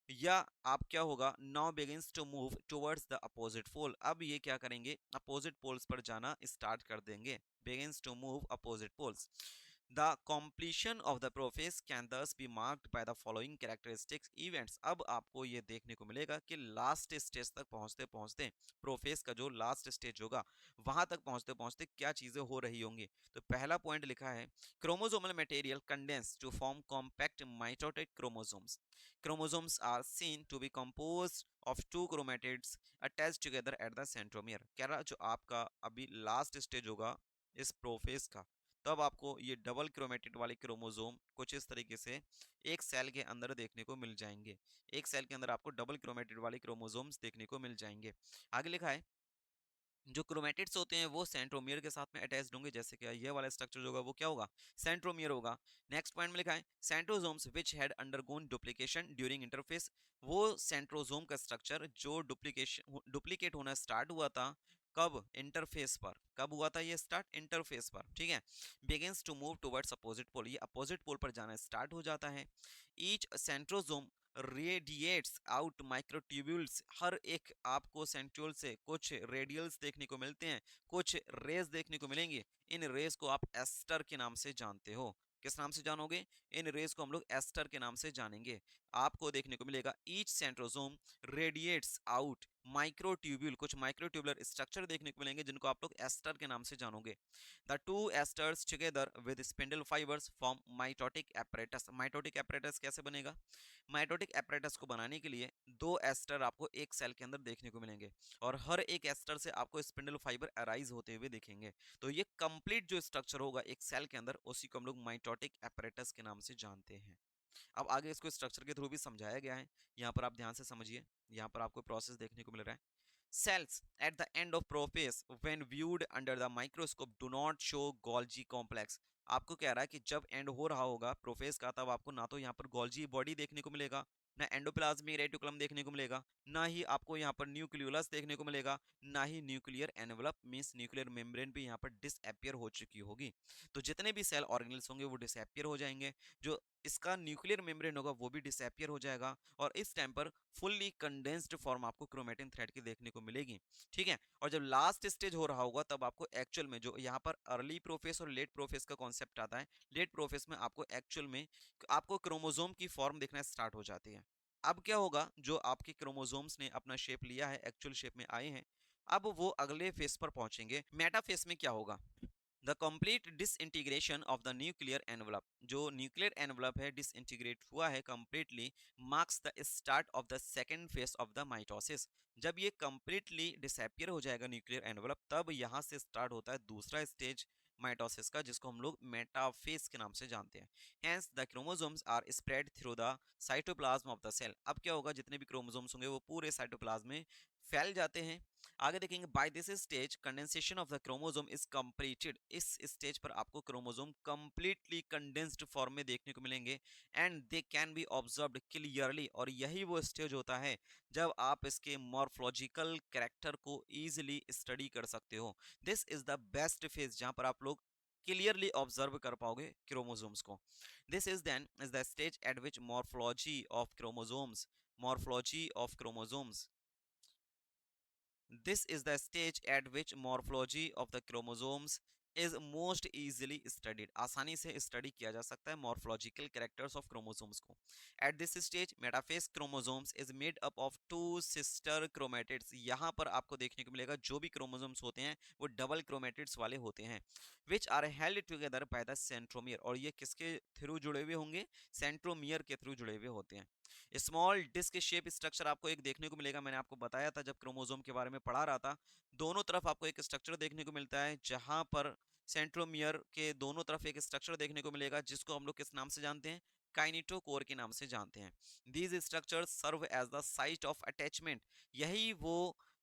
या आप क्या होगा, now begins to move towards the opposite pole. अब ये क्या करेंगे, अपोजिट पोल्स पर जाना स्टार्ट कर देंगे। Begins to move opposite poles. The completion of the process can thus be marked by the following characteristics events। अब आपको ये देखने को मिलेगा कि लास्ट स्टेज तक पहुंचते पहुंचते, प्रोफेस का जो लास्ट स्टेज होगा वहां तक पहुंचते पहुंचते क्या चीजें हो रही होंगी। तो पहला पॉइंट लिखा है, chromosomal material condense to form compact mitotic chromosomes. Chromosomes are seen to be composed of two chromatids attached together at the centromere। कह रहा जो आपका अभी लास्ट स्टेज होगा इस प्रोफेस का, तब आपको ये डबल क्रोमेटिड वाले क्रोमोसोम कुछ इस तरीके से एक सेल के अंदर देखने को मिल जाएंगे। एक सेल के अंदर आपको डबल क्रोमेटिड वाले क्रोमोसोम्स देखने को मिल जाएंगे। आगे लिखा है, जो क्रोमेटिड्स होते हैं वो सेंट्रोमियर के साथ में अटैच्ड होंगे, जैसे कि ये वाला स्ट्रक्चर होगा वो क्या होगा, सेंट्रोमियर होगा। नेक्स्ट पॉइंट में लिखा है, centrosomes which had undergone duplication during interface. वो सेंट्रोसोम का स्ट्रक्चर जो डुप्लीकेट होना स्टार्ट हुआ था कब? इंटरफेस पर। कब हुआ था ये स्टार्ट? इंटरफेस पर, ठीक है। Begins to move towards opposite pole, ये अपोजिट पोल पर जाना स्टार्ट हो जाता है। Each centrosome radiates out microtubules, हर एक आपको सेंट्रियोल से कुछ रेडियल्स देखने को मिलते हैं, कुछ रेज देखने को मिलेंगे। इन रेज को आप एस्टर के नाम से जानते हो। किस नाम से जानोगे? इन रेज को हम लोग एस्टर के नाम से जानेंगे। आपको देखने को मिलेगा each centrosome radiates out microtubule, कुछ माइक्रोट्यूबुलर स्ट्रक्चर देखने को मिलेंगे जिनको आप लोग एस्टर के नाम से जानोगे। The two asters together with spindle fibres form mitotic apparatus। Mitotic apparatus कैसे बनेगा? माइटोटिक apparatus को बनाने के लिए दो एस्टर आपको एक सेल के अंदर देखने को मिलेंगे और हर एक एस्टर से आपको स्पिंडल फाइबर अराइज होते हुए दिखेंगे। तो ये कंप्लीट जो स्ट्रक्चर होगा एक सेल के अंदर, उसी को हम लोग माइटोटिक apparatus के नाम से जानते हैं। अब आगे इसको स्ट्रक्चर के थ्रू भी समझाया गया है, यहाँ पर आप ध्यान से समझिए। यहाँ पर आपको प्रोसेस देखने को मिल रहा है। Cells at the end of prophase when viewed under the microscope do not show Golgi complex। आपको कह रहा है कि जब एंड हो रहा होगा प्रोफेस का, तब आपको ना तो यहाँ पर गोल्जी बॉडी देखने को मिलेगा, ना एंडोप्लाज्मिक रेटिकुलम देखने को मिलेगा, ना ही आपको यहाँ पर न्यूक्लियोलस देखने को मिलेगा, ना ही nuclear envelope means nuclear membrane भी यहाँ पर डिसअपियर हो चुकी होगी। तो जितने भी सेल ऑर्गेनल्स होंगे वो डिसअपियर हो जाएंगे, जो इसका न्यूक्लियर मेम्ब्रेन होगा वो भी डिसअपियर हो जाएगा, और इस टाइम पर फुल्ली कंडेंस्ड फॉर्म आपको क्रोमेटिन थ्रेड की देखने को मिलेगी, ठीक है। और जब लास्ट स्टेज हो रहा होगा तब आपको एक्चुअल में जो यहाँ पर अर्ली प्रोफेस और लेट प्रोफेस का कॉन्सेप्ट आता है, लेट प्रोफेस में आपको एक्चुअल में आपको क्रोमोसोम की फॉर्म देखना स्टार्ट हो जाती है। अब क्या होगा, जो आपके क्रोमोसोम्स ने अपना शेप लिया है, एक्चुअल शेप में आए हैं, अब वो अगले फेस पर पहुंचेंगे। मेटाफेस में क्या होगा? The complete disintegration of the nuclear envelope, जो न्यूक्लियर एनवलप है डिसइंटीग्रेट हुआ है completely, marks the start of the second phase of the mitosis. जब ये कंप्लीटली डिसअपियर हो जाएगा न्यूक्लियर एनवलप, तब यहाँ से स्टार्ट होता है दूसरा स्टेज माइटोसिस का, जिसको हम लोग मेटाफेज के नाम से जानते हैं। Hence the chromosomes are spread through the cytoplasm of the cell. अब क्या होगा, जितने भी क्रोमोसोम्स होंगे वो पूरे साइटोप्लाज्म में फैल जाते हैं। आगे देखेंगे, by this stage condensation of the chromosome is completed. इस स्टेज पर आपको क्रोमोसोम कंप्लीटली कंडेंस्ड फॉर्म में देखने को मिलेंगे and they can be observed clearly. और यही वो स्टेज होता है जब आप इसके मॉर्फोलॉजिकल कैरेक्टर को इजीली स्टडी कर सकते हो। This is the best phase जहां पर आप लोग क्लियरली ऑब्जर्व कर पाओगे क्रोमोसोम्स को। This is then is the stage at which morphology of chromosomes This is the stage at which morphology of the chromosomes is most easily studied। आसानी से स्टडी किया जा सकता है morphological characters of chromosomes को। At this stage, metaphase chromosomes is made up of two sister chromatids। यहाँ पर आपको देखने को मिलेगा जो भी chromosomes होते हैं वो डबल chromatids वाले होते हैं, which are held together by the centromere। और ये किसके थ्रू जुड़े हुए होंगे? सेंट्रोमियर के थ्रू जुड़े हुए होते हैं। स्मॉल डिस्क शेप स्ट्रक्चर आपको एक देखने को मिलेगा, मैंने आपको बताया था जब क्रोमोसोम के बारे में पढ़ा रहा था। दोनों तरफ आपको एक स्ट्रक्चर देखने को मिलता है, जहां पर सेंट्रोमियर के दोनों तरफ एक स्ट्रक्चर देखने को मिलेगा जिसको हम लोग किस नाम से जानते हैं? काइनेटोकोर के नाम से जानते हैं। These structures serve as the site of attachment. यही वो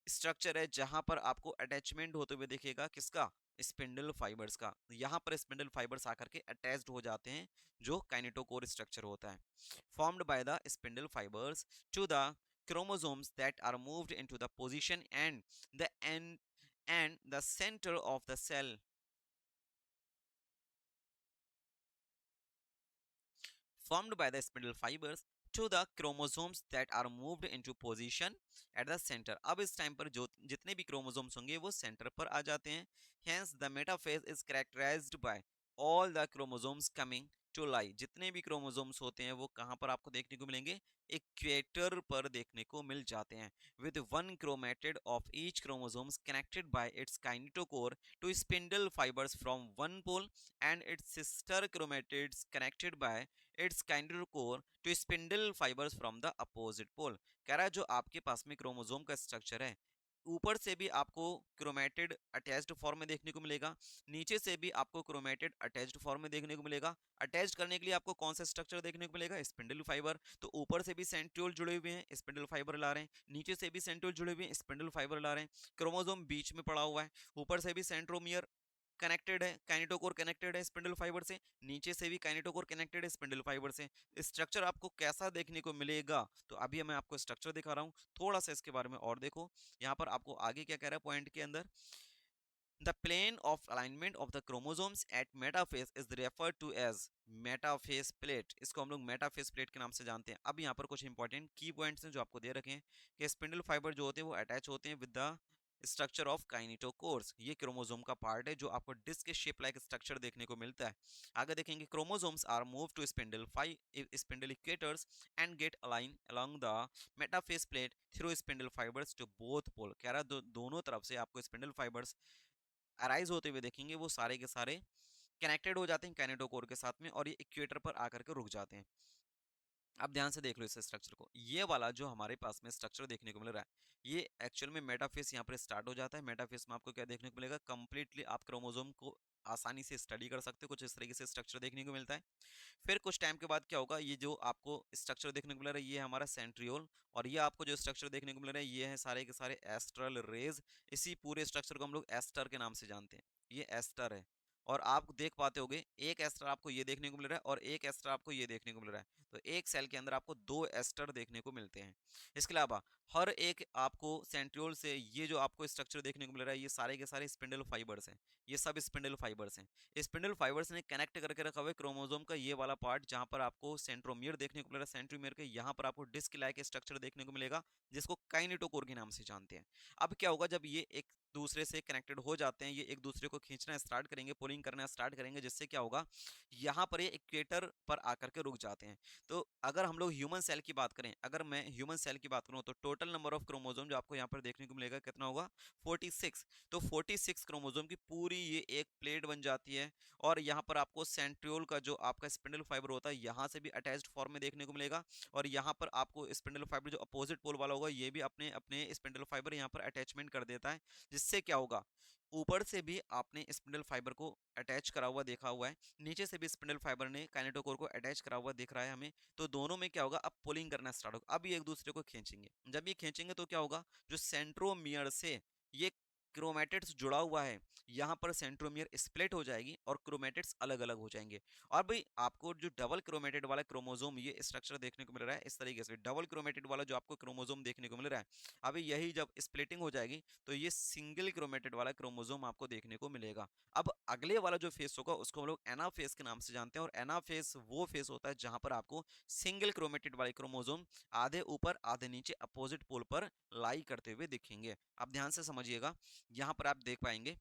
स्ट्रक्चर है जहां पर आपको अटैचमेंट होते हुए दिखेगा, किसका? स्पिंडल फाइबर्स का। यहाँ पर स्पिंडल फाइबर्स आकर के अटैच्ड हो जाते हैं, जो काइनेटोकोर स्ट्रक्चर होता है, formed by the spindle fibers to the chromosomes that are moved into the position the end and the center of the cell, formed by the spindle fibers to the chromosomes that are moved into position at the center। अब इस टाइम पर जो जितने भी क्रोमोसोम्स होंगे वो सेंटर पर आ जाते हैं। Hence the metaphase is characterized by all the chromosomes coming to lie। जितने भी क्रोमोसोम्स होते हैं वो कहाँ पर आपको देखने को मिलेंगे? इक्वेटर पर देखने को मिल जाते हैं, with one chromatid of each chromosomes connected by its kinetochore to spindle fibers from one pole and its sister chromatids connected by its kinetochore to spindle fibres from the opposite pole. कह रहा है जो आपके पास में क्रोमोसोम का स्ट्रक्चर है, ऊपर से भी आपको क्रोमेटिड अटैच्ड फॉर्म में देखने को मिलेगा, नीचे से भी आपको क्रोमेटिड अटैच्ड फॉर्म में देखने को मिलेगा। अटैच करने के लिए आपको कौन सा स्ट्रक्चर देखने को मिलेगा? Spindle fibre. तो ऊपर से भी सेंट्रियोल जुड़े हुए हैं, स्पिंडल फाइबर ला रहे हैं, नीचे से भी सेंट्रियोल जुड़े हुए हैं, स्पिंडल फाइबर ला रहे हैं, क्रोमोसोम बीच में पड़ा हुआ है, ऊपर से भी सेंट्रोमियर कनेक्टेड है, काइनेटोकोर कनेक्टेड है स्पिंडल फाइबर से, नीचे से भी काइनेटोकोर कनेक्टेड है स्पिंडल फाइबर से। स्ट्रक्चर आपको कैसा देखने को मिलेगा, तो अभी मैं आपको स्ट्रक्चर दिखा रहा हूँ, थोड़ा सा इसके बारे में और देखो। यहाँ पर आपको आगे क्या कह रहा है पॉइंट के अंदर, the plane of alignment of the chromosomes at metaphase is referred to as metaphase plate। इसको हम लोग मेटाफेस प्लेट के नाम से जानते हैं। अब यहाँ पर कुछ इंपॉर्टेंट की पॉइंट्स हैं जो आपको दे रखे हैं कि स्पिंडल फाइबर जो होते हैं वो अटैच होते हैं with the structure of kinetochores. ये क्रोमोसोम का पार्ट है जो आपको डिस्क शेप लाइक स्ट्रक्चर देखने को मिलता है। आगे देखेंगे chromosomes are move to spindle equators and get align along the metaphase plate through spindle fibres to both pole. कह रहा है दोनों तरफ से आपको स्पिंडल फाइबर्स अराइज होते हुए देखेंगे, वो सारे के सारे कनेक्टेड हो जाते हैं काइनेटोकोर के साथ में और ये इक्वेटर पर आकर के रुक जाते हैं। अब ध्यान से देख लो इस स्ट्रक्चर को, ये वाला जो हमारे पास में स्ट्रक्चर देखने को मिल रहा है ये एक्चुअल में मेटाफेस यहाँ पर स्टार्ट हो जाता है। मेटाफेस में आपको क्या देखने को मिलेगा, कंप्लीटली आप क्रोमोसोम को आसानी से स्टडी कर सकते हो, कुछ इस तरीके से स्ट्रक्चर देखने को मिलता है। फिर कुछ टाइम के बाद क्या होगा, ये जो आपको स्ट्रक्चर देखने को मिल रहा है ये है हमारा सेंट्रियोल, और ये आपको जो स्ट्रक्चर देखने को मिल रहा है ये है सारे के सारे एस्ट्रल रेज। इसी पूरे स्ट्रक्चर को हम लोग एस्टर के नाम से जानते हैं, ये एस्टर है। और आप देख पाते होगे एक एस्टर आपको ये देखने को मिल रहा है और एक एस्टर आपको ये देखने को मिल रहा है, तो एक सेल के अंदर आपको दो एस्टर देखने को मिलते हैं। इसके अलावा हर एक आपको सेंट्रियोल से ये जो आपको स्ट्रक्चर देखने को मिल रहा है ये सारे के सारे स्पिंडल फाइबर्स हैं, ये सब स्पिंडल फाइबर्स हैं। स्पिंडल फाइबर्स ने कनेक्ट करके रखा हुआ है क्रोमोसोम का ये वाला पार्ट जहां पर आपको सेंट्रोमियर देखने को मिल रहा है। सेंट्रोमियर के यहाँ पर आपको डिस्क लाइक स्ट्रक्चर देखने को मिलेगा जिसको काइनेटोकोर के नाम से जानते हैं। अब क्या होगा, जब ये एक दूसरे से कनेक्टेड हो जाते हैं, ये एक दूसरे को खींचना स्टार्ट करेंगे, पुलिंग करना स्टार्ट करेंगे, जिससे क्या होगा यहाँ पर ये इक्वेटर पर आकर के रुक जाते हैं। तो अगर हम लोग ह्यूमन सेल की बात करें, अगर मैं ह्यूमन सेल की बात करूं तो टोटल नंबर ऑफ क्रोमोसोम जो आपको यहाँ पर देखने को मिलेगा कितना होगा, 46। तो 46 क्रोमोसोम की पूरी ये एक प्लेट बन जाती है और यहाँ पर आपको सेंट्रियोल का जो आपका स्पिंडल फाइबर होता है यहाँ से भी अटैच्ड फॉर्म में देखने को मिलेगा, और यहाँ पर आपको स्पिंडल फाइबर जो अपोजिट पोल वाला होगा ये भी अपने अपने स्पिंडल फाइबर यहाँ पर अटैचमेंट कर देता है, जिससे क्या होगा ऊपर से भी आपने स्पिंडल फाइबर को अटैच करा हुआ देखा हुआ है, नीचे से भी स्पिंडल फाइबर ने काइनेटोकोर को अटैच करा हुआ दिख रहा है हमें। तो दोनों में क्या होगा, अब पुलिंग करना स्टार्ट होगा, अब ये एक दूसरे को खींचेंगे। जब ये खींचेंगे तो क्या होगा, जो सेंट्रोमियर से ये क्रोमेटिड्स जुड़ा हुआ है यहाँ पर सेंट्रोमियर स्प्लिट हो जाएगी और क्रोमेटिड्स अलग अलग हो जाएंगे। और भाई आपको जो डबल क्रोमेटिड वाला क्रोमोसोम ये स्ट्रक्चर देखने को मिल रहा है इस तरीके से, डबल क्रोमेटिड वाला जो आपको क्रोमोसोम देखने को मिल रहा है, अभी यही जब स्प्लिटिंग हो जाएगी तो ये सिंगल क्रोमेटिड वाला क्रोमोसोम आपको देखने को मिलेगा। अब अगले वाला जो फेस होगा उसको हम लोग एनाफेस के नाम से जानते हैं, और एनाफेस वो फेस होता है जहां पर आपको सिंगल क्रोमेटिड वाले क्रोमोसोम आधे ऊपर आधे नीचे अपोजिट पोल पर लाई करते हुए दिखेंगे। अब ध्यान से समझिएगा, यहाँ पर आप देख पाएंगे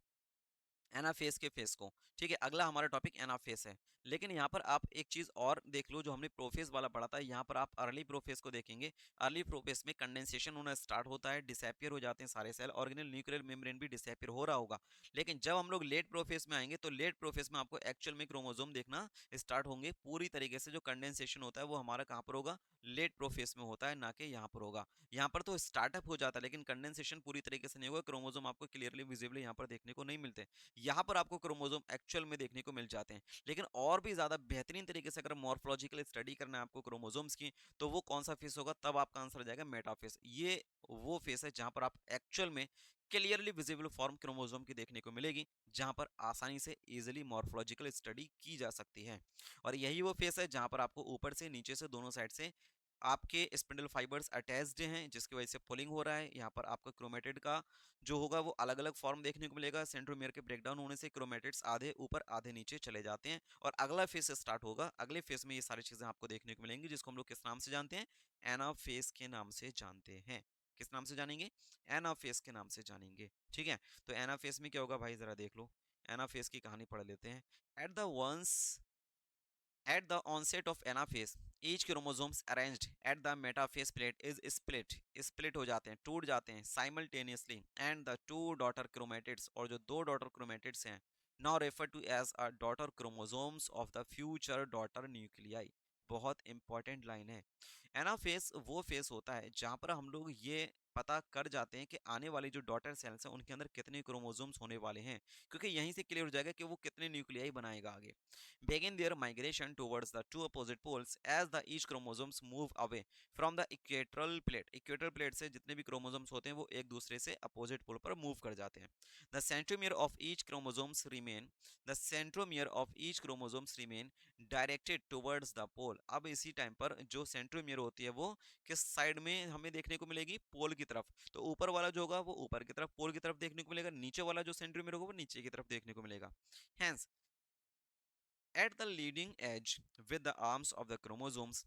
एनाफेस के फेस को। ठीक है, अगला हमारा टॉपिक एनाफेस है, लेकिन यहाँ पर आप एक चीज और देख लो जो हमने प्रोफेस वाला पढ़ा था, यहाँ पर आप अर्ली प्रोफेस को देखेंगे। अर्ली प्रोफेस में कंडेंसेशन होना स्टार्ट होता है, डिसअपियर हो जाते हैं सारे सेल, ऑर्गेनल न्यूक्लियर मेम्ब्रेन भी डिसअपियर हो रहा होगा। लेकिन जब हम लोग लेट प्रोफेस में आएंगे तो लेट प्रोफेस में आपको एक्चुअल में क्रोमोसोम देखना स्टार्ट होंगे पूरी तरीके से। जो कंडेंसेशन होता है वो हमारा कहाँ पर होगा, लेट प्रोफेस में होता है, ना कि यहाँ पर होगा। यहाँ पर तो स्टार्टअप हो जाता है लेकिन कंडेंसेशन पूरी तरीके से नहीं होगा, क्रोमोसोम आपको क्लियरली विजिबल यहाँ पर देखने को नहीं मिलते। यहाँ पर आपको क्रोमोसोम एक्चुअल में देखने को मिल जाते हैं। लेकिन और भी ज्यादा बेहतरीन तरीके से अगर मॉर्फोलॉजिकल स्टडी करना है आपको क्रोमोसोम्स की, तो वो कौन सा फेस होगा, तब आपका आंसर आ जाएगा मेटाफेस। ये वो फेस है जहां पर आप एक्चुअल में क्लियरली विजिबल फॉर्म क्रोमोसोम की देखने को मिलेगी, जहां पर आसानी से इजीली मॉर्फोलॉजिकल स्टडी की जा सकती है। और यही वो फेस है जहां पर आपको ऊपर से नीचे से दोनों साइड से आपके स्पिंडल फाइबर्स अटैच्ड हैं, जिसकी वजह से पुलिंग हो रहा है। यहाँ पर आपका क्रोमेटिड का जो होगा वो अलग अलग फॉर्म देखने को मिलेगा। सेंट्रोमियर के ब्रेकडाउन होने से क्रोमेटिड्स आधे ऊपर आधे नीचे चले जाते हैं और अगला फेस स्टार्ट होगा। अगले फेस में ये सारी चीजें आपको देखने को मिलेंगी, जिसको हम लोग किस नाम से जानते हैं, एनाफेस के नाम से जानते हैं। किस नाम से जानेंगे, एनाफेस के नाम से जानेंगे। ठीक है, तो एनाफेस में क्या होगा भाई जरा देख लो, एनाफेस की कहानी पढ़ लेते हैं। At the ones At the onset of anaphase, each chromosomes arranged at the metaphase plate is split हो जाते हैं, टूट जाते हैं simultaneously, and the two daughter chromatids और जो दो daughter chromatids हैं now referred to as a daughter chromosomes of the future daughter nuclei। बहुत इंपॉर्टेंट लाइन है। एनाफेस वो फेस होता है जहां पर हम लोग ये पता कर जाते हैं कि आने वाली जो डॉटर सेल्स हैं उनके अंदर कितने क्रोमोसोम्स होने वाले हैं, क्योंकि यहीं से क्लियर हो जाएगा कि वो कितने न्यूक्लियाई बनाएगा आगे। begin their migration towards the two opposite poles as the each chromosomes move away from the equatorial plate। Equatorial plate से जितने भी क्रोमोसोम्स होते हैं वो एक दूसरे से अपोजिट पोल पर मूव कर जाते हैं। the centromere of each chromosomes remain the centromere of each chromosomes remain directed towards the pole. अब इसी टाइम पर जो सेंट्रोमियर होती है वो किस साइड में हमें देखने को मिलेगी, पोल की तरफ। तो ऊपर वाला जो होगा वो ऊपर की तरफ पोल की तरफ देखने को मिलेगा, नीचे वाला जो सेंट्रोमियर होगा वो नीचे की तरफ देखने को मिलेगा। Hence, at the leading edge with the arms of the chromosomes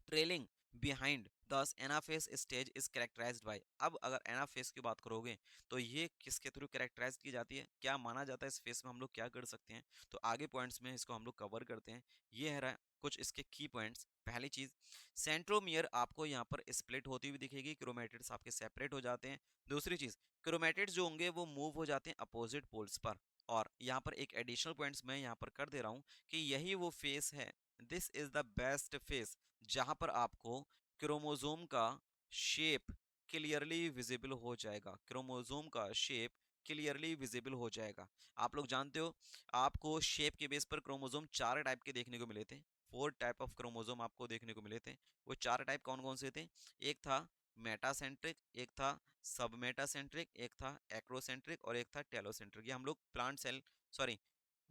trailing behind thus anaphase stage is characterised by. अब अगर एनाफेस की बात करोगे तो ये किसके थ्रू कैरेक्टराइज की जाती है, क्या माना जाता है इस फेस में, हम लोग क्या कर सकते हैं, तो आगे पॉइंट्स में इसको हम लोग कवर करते हैं। ये है रहा कुछ इसके की पॉइंट्स। पहली चीज, सेंट्रोमियर आपको यहाँ पर स्प्लिट होती हुई दिखेगी, क्रोमेटिड्स आपके सेपरेट हो जाते हैं। दूसरी चीज, क्रोमेटिड्स जो होंगे वो मूव हो जाते हैं अपोजिट पोल्स पर। और यहाँ पर एक एडिशनल पॉइंट्स मैं यहाँ पर कर दे रहा हूँ कि यही वो फेस है, this is the best face, जहां पर आपको क्रोमोसोम का शेप क्लियरली विजिबल हो जाएगा, क्रोमोसोम का शेप क्लियरली विजिबल हो जाएगा। आप लोग जानते हो आपको शेप के बेस पर क्रोमोसोम चार टाइप के देखने को मिले थे, फोर टाइप ऑफ क्रोमोसोम आपको देखने को मिले थे। वो चार टाइप कौन कौन से थे, एक था मेटासेंट्रिक, एक था सब मेटासेंट्रिक, एक था एक्रोसेंट्रिक और एक था टेलोसेंट्रिक। ये हम लोग plant cell, sorry,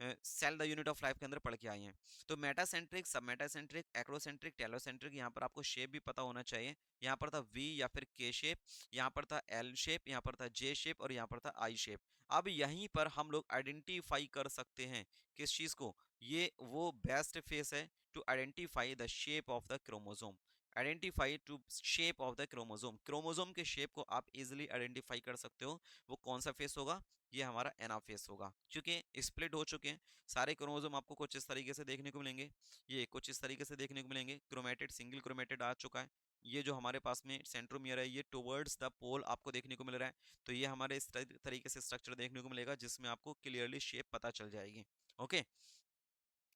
cell the unit of life के अंदर पढ़ के आए हैं। तो मेटासेंट्रिक, सब मेटासेंट्रिक, एक्रोसेंट्रिक, टेलोसेंट्रिक, यहाँ पर आपको शेप भी पता होना चाहिए। यहाँ पर था वी या फिर के शेप, यहाँ पर था एल शेप, यहाँ पर था जे शेप और यहाँ पर था आई शेप। अब यहीं पर हम लोग आइडेंटिफाई कर सकते हैं किस चीज को, ये वो बेस्ट फेस है to identify the shape of the chromosome. Identify to shape of the chromosome, chromosome के शेप को आप इजिली आइडेंटिफाई कर सकते हो। वो कौन सा फेस होगा, ये हमारा एनाफेस होगा, क्योंकि स्प्लिट हो चुके हैं सारे क्रोमोसोम। आपको कुछ इस तरीके से देखने को मिलेंगे, ये कुछ इस तरीके से देखने को मिलेंगे, क्रोमेटेड सिंगल क्रोमेटेड आ चुका है। ये जो हमारे पास में सेंट्रोमियर है ये टुवर्ड्स द पोल आपको देखने को मिल रहा है। तो ये हमारे इस तरीके से स्ट्रक्चर देखने को मिलेगा जिसमें आपको क्लियरली शेप पता चल जाएगी। ओके,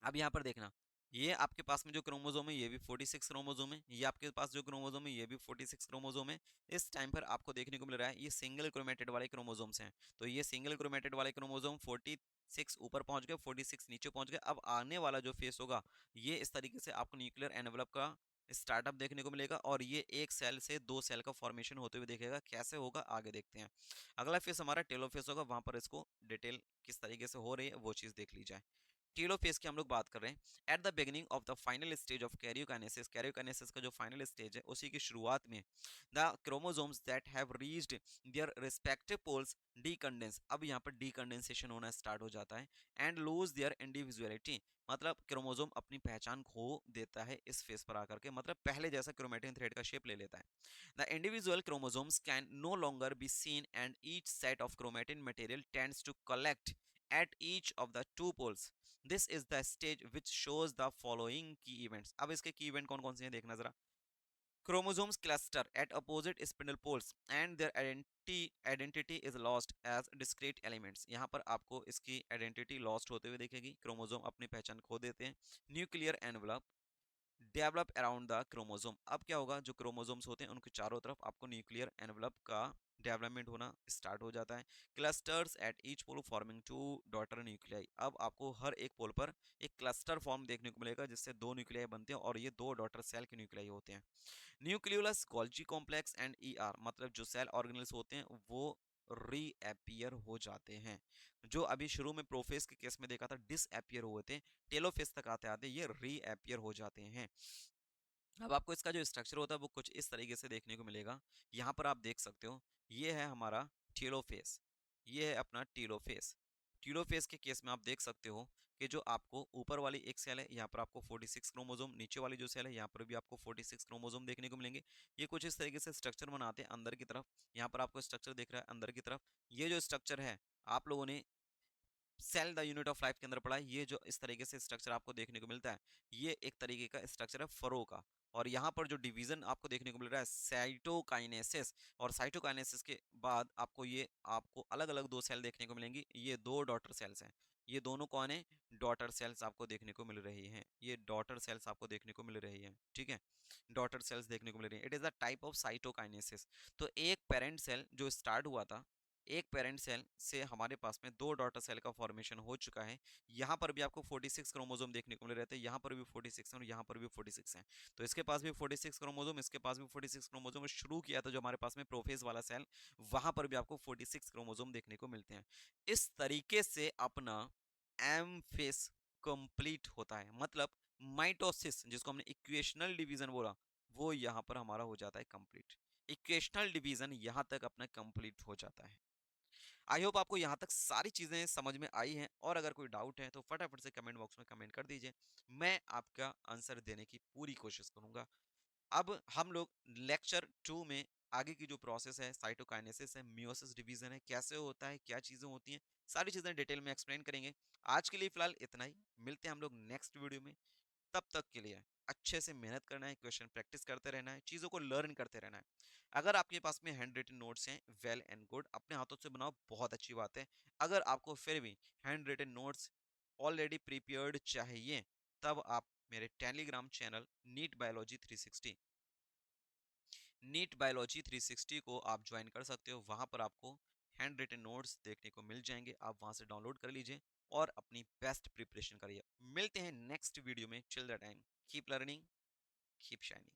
अब यहाँ पर देखना, ये आपके पास में जो क्रोमोसोम है ये भी 46 क्रोमोसोम है, ये आपके पास जो क्रोमोसोम है ये भी 46 क्रोमोसोम है। इस टाइम पर आपको देखने को मिल रहा है ये सिंगल क्रोमेटेड वाले क्रोमोसोम्स हैं। तो ये सिंगल क्रोमेटेड वाले क्रोमोसोम 46 ऊपर पहुंच गए, 46 नीचे पहुंच गए। अब आने वाला जो फेस होगा ये इस तरीके से आपको न्यूक्लियर एनवेलप का स्टार्टअप देखने को मिलेगा और ये एक सेल से दो सेल का फॉर्मेशन होते हुए देखेगा। कैसे होगा आगे देखते हैं। अगला फेस हमारा टेलोफेस होगा, वहां पर इसको डिटेल किस तरीके से हो रही है वो चीज देख ली जाए। टेलोफेज की हम लोग बात कर रहे हैं at the beginning of the final stage of karyokinesis. Karyokinesis का जो फाइनल स्टेज है उसी की शुरुआत में the chromosomes that have reached their respective poles decondense. अब यहाँ पर डीकंडेंसेशन होना स्टार्ट हो जाता है एंड लूज देयर इंडिविजुअलिटी, मतलब क्रोमोसोम अपनी पहचान खो देता है इस फेस पर आकर के, मतलब पहले जैसा क्रोमेटिन थ्रेड का शेप ले लेता है। The individual chromosomes can no longer be seen and each set of chromatin material tends to collect at each of the two poles। This is the stage which shows the following key events। अब इसके की इवेंट कौन कौन से हैं देखना जरा। Chromosomes cluster at opposite spindle poles and their identity is lost as discrete elements। यहाँ पर आपको इसकी आइडेंटिटी लॉस्ट होते हुए देखेगी, क्रोमोसोम अपनी पहचान खो देते हैं। Nuclear envelope develop around the chromosome. अब क्या होगा, जो क्रोमोसोम्स होते हैं उनके चारों तरफ आपको न्यूक्लियर एनवलप का डेवलपमेंट होना स्टार्ट हो जाता है। Clusters at each pole forming two daughter nuclei. अब आपको हर एक पोल पर एक क्लस्टर फॉर्म देखने को मिलेगा जिससे दो न्यूक्लियाई बनते हैं और ये दो डॉटर सेल के न्यूक्लियाई होते हैं। Nucleolus Golgi complex and ER, मतलब जो सेल ऑर्गेनल्स होते हैं वो रीअपियर हो जाते हैं। जो अभी शुरू में प्रोफेस के केस में देखा था डिसअपियर हुए थे, टेलोफेस तक आते आते ये रीअपियर हो जाते हैं। अब आपको इसका जो स्ट्रक्चर होता है वो कुछ इस तरीके से देखने को मिलेगा। यहाँ पर आप देख सकते हो ये है हमारा टेलोफेस, ये है अपना टेलोफेस। टेलोफेस के केस में आप देख सकते हो कि जो आपको ऊपर वाली एक सेल है यहाँ पर आपको 46 क्रोमोसोम, नीचे वाली जो सेल है यहाँ पर भी आपको 46 क्रोमोसोम देखने को मिलेंगे। ये कुछ इस तरीके से स्ट्रक्चर बनाते हैं अंदर की तरफ। यहाँ पर आपको स्ट्रक्चर दिख रहा है अंदर की तरफ। ये जो स्ट्रक्चर है आप लोगों ने cell the unit of life के अंदर पढ़ा है। ये जो इस तरीके से स्ट्रक्चर आपको देखने को मिलता है, ये एक तरीके का स्ट्रक्चर है फरो का। और यहाँ पर जो डिवीजन आपको देखने को मिल रहा है साइटोकाइनेसिस, और साइटोकाइनेसिस के बाद आपको अलग अलग दो सेल देखने को मिलेंगी। ये दो डॉटर सेल्स हैं, ये दोनों कौन है, डॉटर सेल्स आपको देखने को मिल रही हैं। ये डॉटर सेल्स आपको देखने को मिल रही हैं, ठीक है, डॉटर सेल्स देखने को मिल रही हैं। It is the type of cytokinesis. तो एक पेरेंट सेल जो स्टार्ट हुआ था, एक पेरेंट सेल से हमारे पास में दो डॉटर सेल का फॉर्मेशन हो चुका है। यहाँ पर भी आपको 46 क्रोमोसोम देखने को मिल रहे थे, यहाँ पर भी 46 हैं और यहाँ पर भी 46 हैं। तो इसके पास भी 46 क्रोमोसोम, इसके पास भी 46 क्रोमोसोम। शुरू किया था जो हमारे पास में प्रोफेज वाला सेल, वहां पर भी आपको 46 क्रोमोसोम देखने को मिलते हैं। इस तरीके से अपना एम फेस कंप्लीट होता है। मतलब माइटोसिस, जिसको हमने इक्वेशनल डिवीजन बोला, वो यहाँ पर हमारा हो जाता है कंप्लीट। इक्वेशनल डिवीजन यहाँ तक अपना कंप्लीट हो जाता है। आई होप आपको यहाँ तक सारी चीजें समझ में आई हैं, और अगर कोई डाउट है तो फटाफट से कमेंट बॉक्स में कमेंट कर दीजिए, मैं आपका आंसर देने की पूरी कोशिश करूंगा। अब हम लोग लेक्चर 2 में आगे की जो प्रोसेस है, साइटोकाइनेसिस है, मियोसिस डिवीजन है, कैसे होता है, क्या चीजें होती हैं, सारी चीजें डिटेल में एक्सप्लेन करेंगे। आज के लिए फिलहाल इतना ही, मिलते हैं हम लोग नेक्स्ट वीडियो में। तब तक के लिए अच्छे से मेहनत करना है, क्वेश्चन प्रैक्टिस करते रहना है, चीज़ों को लर्न करते रहना है। अगर आपके पास में हैंड रिटन नोट्स हैं, वेल एंड गुड, अपने हाथों से बनाओ, बहुत अच्छी बात है। अगर आपको फिर भी handwritten notes already prepared चाहिए, तब आप मेरे टेलीग्राम चैनल नीट बायोलॉजी 360 को आप ज्वाइन कर सकते हो। वहां पर आपको हैंड रिटन नोट्स देखने को मिल जाएंगे, आप वहां से डाउनलोड कर लीजिए और अपनी बेस्ट प्रिपरेशन करिए। मिलते हैं नेक्स्ट वीडियो में। Till the time keep learning, keep shining.